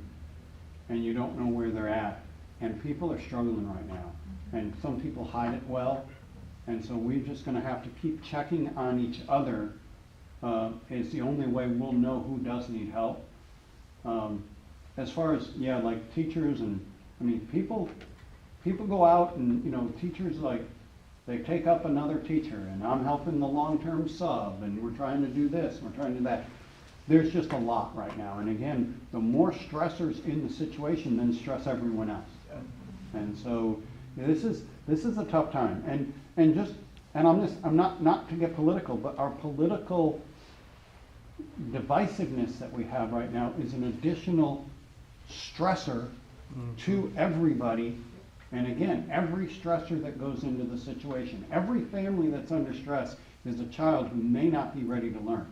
and you don't know where they're at, and people are struggling right now, and some people hide it well, and so we're just going to have to keep checking on each other. Is the only way we'll know who does need help. As far as like teachers, and people go out and teachers, like, they take up another teacher, and I'm helping the long-term sub, and we're trying to do this, and we're trying to do that. there's just a lot right now. And again, the more stressors in the situation, then stress everyone else. And so this is a tough time. And I'm not to get political, but our political divisiveness that we have right now is an additional stressor to everybody. And again, every stressor that goes into the situation, every family that's under stress is a child who may not be ready to learn.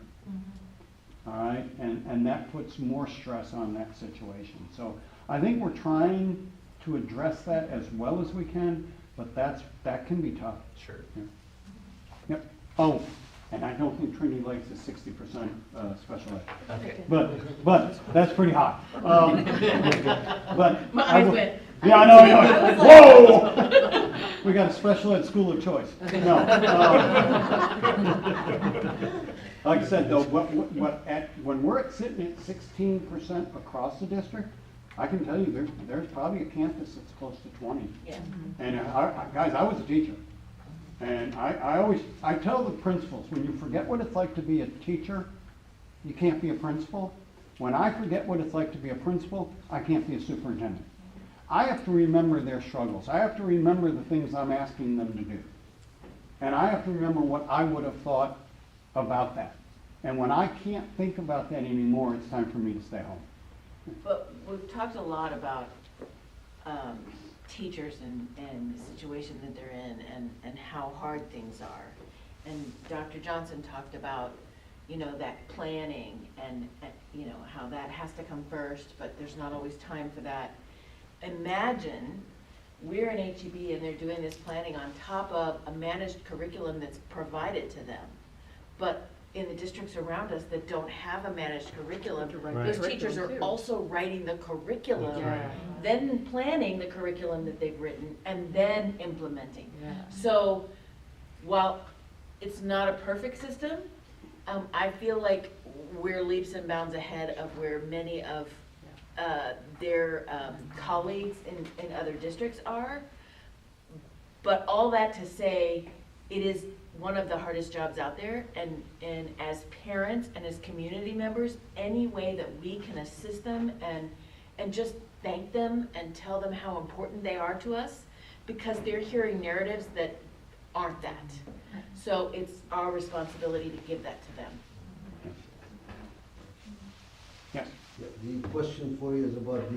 All right, and that puts more stress on that situation. So I think we're trying to address that as well as we can, but that can be tough. Sure. Yeah. Yep. Oh, and I don't think Trinity Lakes is 60% special ed. Okay. But that's pretty high. But My I eyes will- went. Yeah, I know. Yeah. Whoa! We got a special ed school of choice. No. Like I said, though, when we're sitting at 16% across the district, I can tell you there's probably a campus that's close to 20. Yeah. And guys, I was a teacher, and I tell the principals, when you forget what it's like to be a teacher, you can't be a principal. When I forget what it's like to be a principal, I can't be a superintendent. I have to remember their struggles. I have to remember the things I'm asking them to do. And I have to remember what I would have thought about that. And when I can't think about that anymore, it's time for me to stay home. But we've talked a lot about teachers and the situation that they're in and how hard things are. And Dr. Johnson talked about, that planning and how that has to come first, but there's not always time for that. Imagine we're in HEB and they're doing this planning on top of a managed curriculum that's provided to them. But in the districts around us that don't have a managed curriculum, those teachers are also writing the curriculum, then planning the curriculum that they've written, and then implementing. So while it's not a perfect system, I feel like we're leaps and bounds ahead of where many of their colleagues in other districts are. But all that to say, it is one of the hardest jobs out there, and as parents and as community members, any way that we can assist them and just thank them and tell them how important they are to us, because they're hearing narratives that aren't that. So it's our responsibility to give that to them. Yes. The question for you is about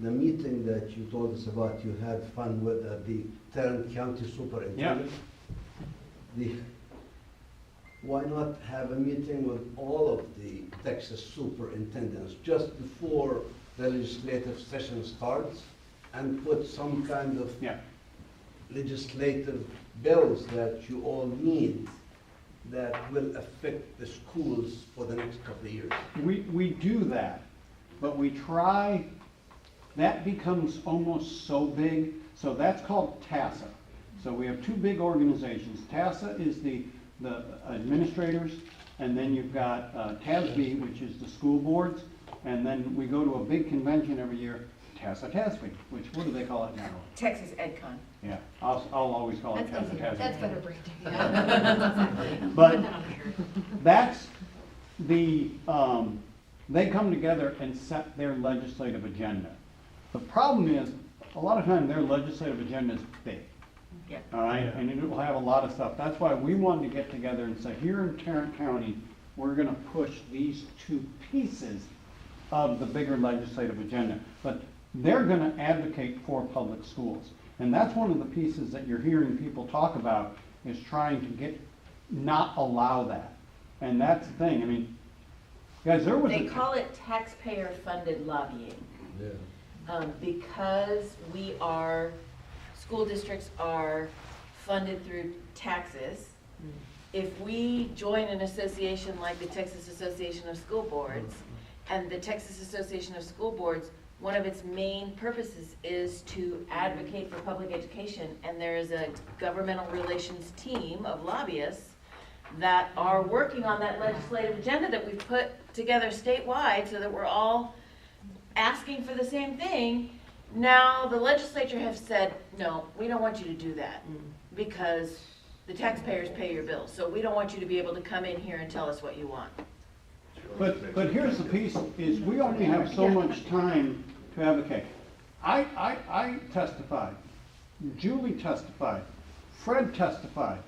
the meeting that you told us about. You had fun with the Tarrant County Superintendent. Why not have a meeting with all of the Texas superintendents just before the legislative session starts and put some kind of legislative bills that you all need that will affect the schools for the next couple of years? We do that, but we try, that becomes almost so big, so that's called TASA. So we have two big organizations. TASA is the administrators, and then you've got TASB, which is the school boards, and then we go to a big convention every year, TASB, which, what do they call it now? Texas EdCon. Yeah, I'll always call it That's easier. TASB. That's better branding. But that's the, they come together and set their legislative agenda. The problem is, a lot of time their legislative agenda is big. Yeah. All right, and it will have a lot of stuff. That's why we wanted to get together and say, here in Tarrant County, we're gonna push these two pieces of the bigger legislative agenda. But they're gonna advocate for public schools. And that's one of the pieces that you're hearing people talk about, is trying to not allow that. And that's the thing, I mean, guys, there was They call it taxpayer-funded lobbying. Because school districts are funded through taxes. If we join an association like the Texas Association of School Boards, and the Texas Association of School Boards, one of its main purposes is to advocate for public education, and there is a governmental relations team of lobbyists that are working on that legislative agenda that we've put together statewide so that we're all asking for the same thing. Now, the legislature has said, no, we don't want you to do that because the taxpayers pay your bills. So we don't want you to be able to come in here and tell us what you want. But here's the piece, is we only have so much time to advocate. I testified, Julie testified, Fred testified.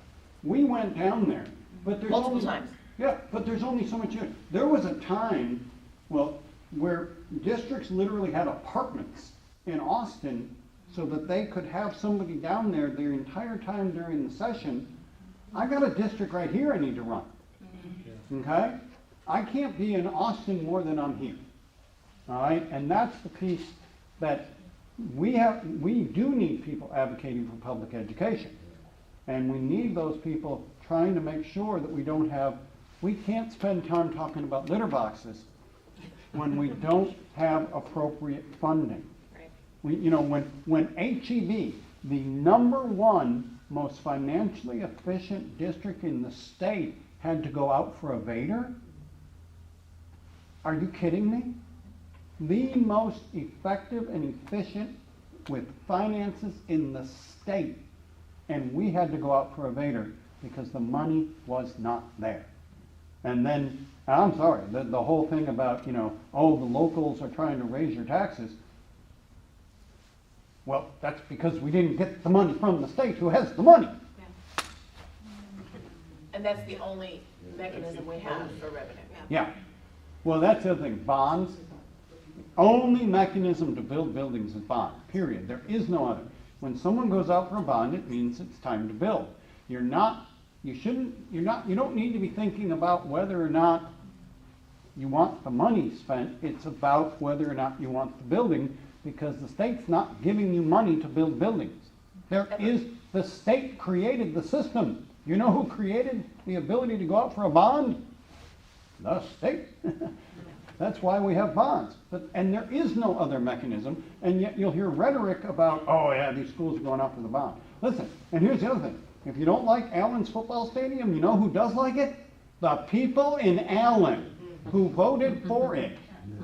We went down there, but there's Multiple only, times. yeah, but there's only so much. There was a time, well, where districts literally had apartments in Austin so that they could have somebody down there the entire time during the session. I got a district right here I need to run. Okay? I can't be in Austin more than I'm here. All right? And that's the piece that we do need people advocating for public education. And we need those people trying to make sure that we can't spend time talking about litter boxes when we don't have appropriate funding. Right. When HEB, the #1 most financially efficient district in the state, had to go out for a Vader, are you kidding me? The most effective and efficient with finances in the state, and we had to go out for a Vader because the money was not there. And then, I'm sorry, the whole thing about, the locals are trying to raise your taxes. Well, that's because we didn't get the money from the state who has the money. Yeah. And that's the only mechanism we have for revenue. Yeah. Well, that's the other thing. Bonds. Only mechanism to build buildings is bond. Period. There is no other. When someone goes out for a bond, it means it's time to build. You don't need to be thinking about whether or not you want the money spent. It's about whether or not you want the building, because the state's not giving you money to build buildings. The state created the system. You know who created the ability to go out for a bond? The state. That's why we have bonds. And there is no other mechanism, and yet you'll hear rhetoric about, oh yeah, these schools are going out for the bond. Listen, and here's the other thing. If you don't like Allen's football stadium, you know who does like it? The people in Allen who voted for it.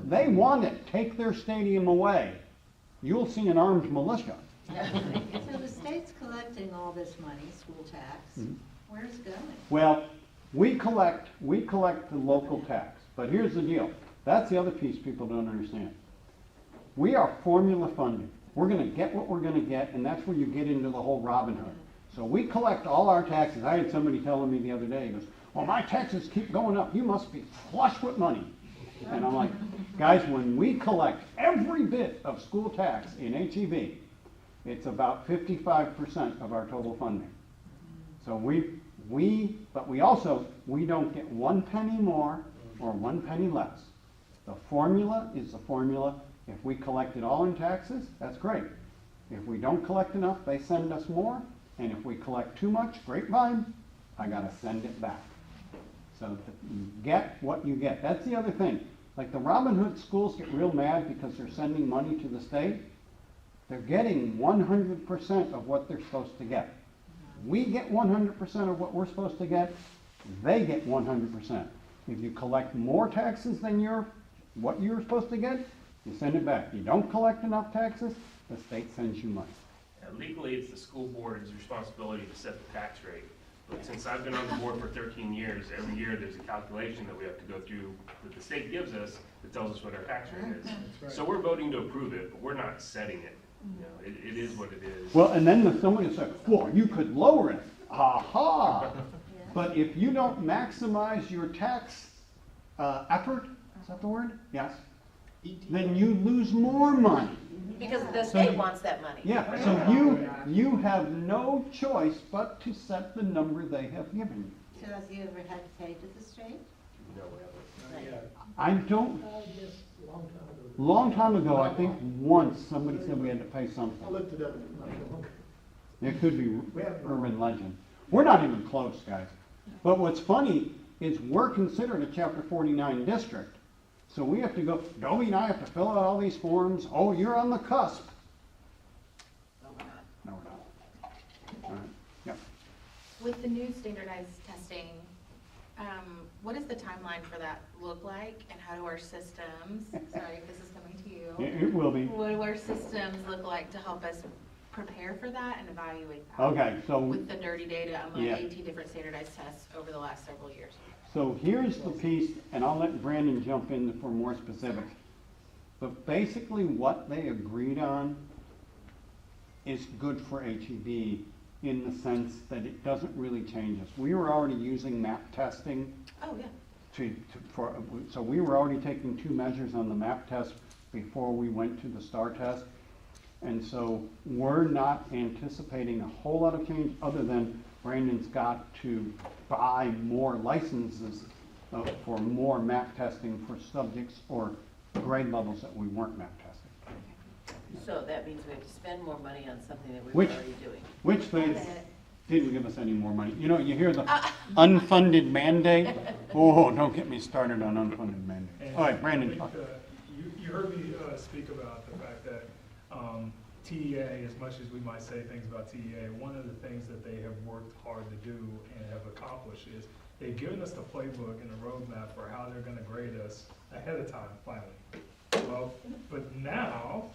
They want it. Take their stadium away. You'll see an armed militia. So the state's collecting all this money, school tax. Mm-hmm. Where's it going? Well, we collect the local tax. But here's the deal. That's the other piece people don't understand. We are formula funded. We're going to get what we're going to get, and that's where you get into the whole Robin Hood. So we collect all our taxes. I had somebody telling me the other day, he goes, well, my taxes keep going up. You must be flush with money. And I'm like, guys, when we collect every bit of school tax in HEB, it's about 55% of our total funding. So but we don't get 1 penny more or 1 penny less. The formula is the formula. If we collect it all in taxes, that's great. If we don't collect enough, they send us more. And if we collect too much, grapevine, I gotta send it back. So you get what you get. That's the other thing. Like the Robin Hood schools get real mad because they're sending money to the state. They're getting 100% of what they're supposed to get. We get 100% of what we're supposed to get. They get 100%. If you collect more taxes than what you're supposed to get, you send it back. You don't collect enough taxes, the state sends you money. Legally, it's the school board's responsibility to set the tax rate. But since I've been on the board for 13 years, every year there's a calculation that we have to go through that the state gives us that tells us what our tax rate is. Right. So we're voting to approve it, but we're not setting it. It is what it is. Well, and then somebody will say, well, you could lower it. Aha! But if you don't maximize your tax effort, is that the word? Yes. Then you lose more money. Because the state wants that money. Yeah, so you have no choice but to set the number they have given you. So have you ever had to pay to the state? No, we haven't. I don't, Just a long time ago. long time ago, I think once somebody said we had to pay I something. looked it up. Not long. It could be urban legend. We're not even close, guys. But what's funny is we're considered a Chapter 49 district. So we have to go, Dobie and I have to fill out all these forms. Oh, you're on the cusp. No, we're not. All right. Yep. With the new standardized testing, what does the timeline for that look like, and how do our systems, sorry, this is coming to you. It will be. What do our systems look like to help us prepare for that and evaluate that. Okay, so. With the dirty data among Yeah. 18 different standardized tests over the last several years. So here's the piece, and I'll let Brandon jump in for more specifics. But basically what they agreed on is good for HEB in the sense that it doesn't really change us. We were already using map testing Oh, yeah. so we were already taking 2 measures on the map test before we went to the STAR test. And so we're not anticipating a whole lot of change other than Brandon's got to buy more licenses for more map testing for subjects or grade levels that we weren't map testing. So that means we have to spend more money on something that we were Which- already doing. Which they didn't give us any more money. You know, you hear the unfunded mandate. Oh, don't get me started on unfunded mandate. And All right, Brandon. I think, you heard me speak about the fact that TEA, as much as we might say things about TEA, one of the things that they have worked hard to do and have accomplished is they've given us the playbook and the roadmap for how they're going to grade us ahead of time, finally. Well, but now,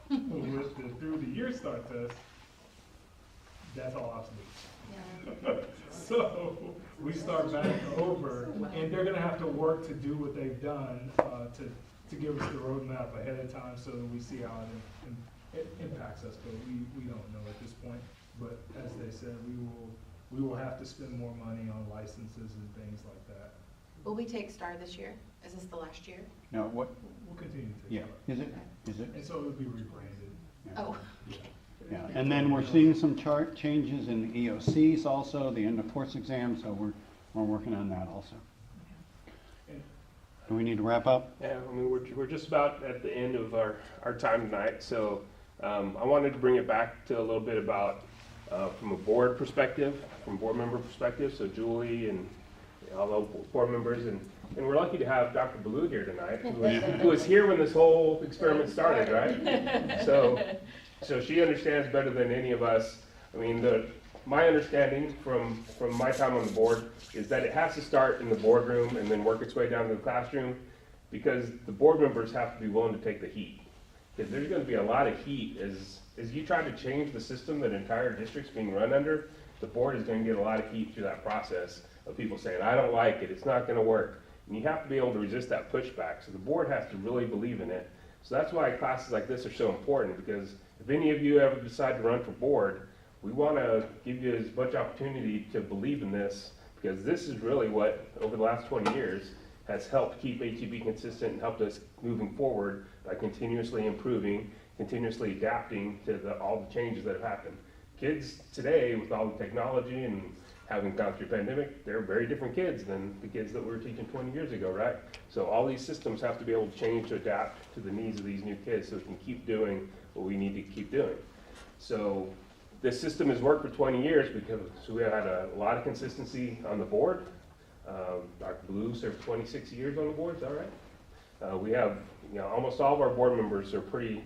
with the through the year start test, that's all obsolete. So we start back over, and they're gonna have to work to do what they've done to give us the roadmap ahead of time so that we see how it impacts us. But we don't know at this point. But as they said, we will have to spend more money on licenses and things like that. Will we take STAR this year? Is this the last year? No, what? We'll continue to. Yeah. Is it? Is it? And so it'll be rebranded. Yeah. Oh. Yeah, and then we're seeing some chart changes in the EOCs also, the end of course exam, so we're working on that also. Do we need to wrap up? Yeah, I mean, we're just about at the end of our time tonight, so I wanted to bring it back to a little bit about from a board perspective, from a board member perspective, so Julie and all the board members, and we're lucky to have Dr. Ballou here tonight, who was here when this whole experiment started, right? So she understands better than any of us. I mean, my understanding from my time on the board is that it has to start in the boardroom and then work its way down to the classroom, because the board members have to be willing to take the heat. Because there's going to be a lot of heat as you try to change the system that entire district's being run under. The board is going to get a lot of heat through that process of people saying, I don't like it, it's not going to work. And you have to be able to resist that pushback. So the board has to really believe in it. So that's why classes like this are so important, because if any of you ever decide to run for board, we want to give you as much opportunity to believe in this, because this is really what, over the last 20 years, has helped keep HEB consistent and helped us moving forward by continuously improving, continuously adapting to all the changes that have happened. Kids today, with all the technology and having gone through pandemic, they're very different kids than the kids that we were teaching 20 years ago, right? So all these systems have to be able to change to adapt to the needs of these new kids so we can keep doing what we need to keep doing. So this system has worked for 20 years because we had a lot of consistency on the board. Dr. Ballou served 26 years on the board, is that right? We have, almost all of our board members are pretty,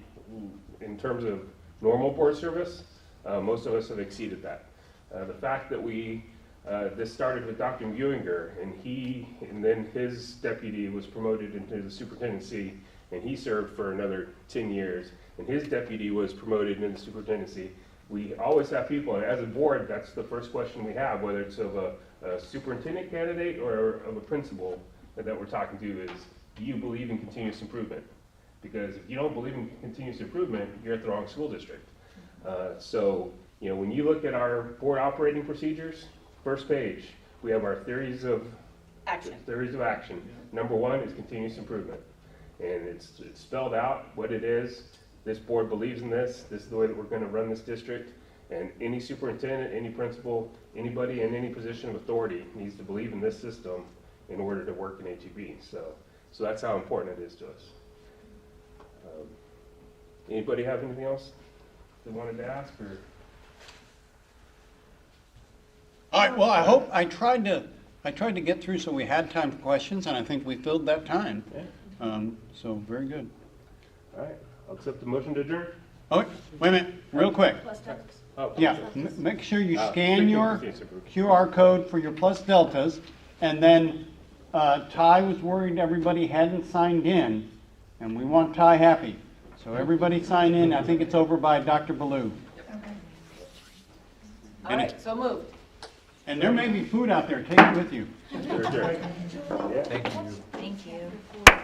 in terms of normal board service, most of us have exceeded that. The fact that this started with Dr. Muinger, and then his deputy was promoted into the superintendency, and he served for another 10 years, and his deputy was promoted into the superintendency. We always have people, and as a board, that's the first question we have, whether it's of a superintendent candidate or of a principal that we're talking to, is, do you believe in continuous improvement? Because if you don't believe in continuous improvement, you're at the wrong school district. So, when you look at our board operating procedures, first page, we have our theories of action. Number 1 is continuous improvement. And it's spelled out what it is. This board believes in this. This is the way that we're going to run this district. And any superintendent, any principal, anybody in any position of authority needs to believe in this system in order to work in HEB. So that's how important it is to us. Anybody have anything else they wanted to ask? Or? All right, well, I hope I tried to get through so we had time for questions, and I think we filled that time. Yeah. So very good. All right, I'll accept the motion to adjourn. Oh, wait a minute, real quick. Oh, Yeah, make sure you scan speaking your of continuous improvement. QR code for your plus deltas, and then Ty was worried everybody hadn't signed in, and we want Ty happy. So everybody sign in. I think it's over by Dr. Ballou. All right, so moved. And there may be food out there, take it with you. Sure, sure. Thank you. Thank you.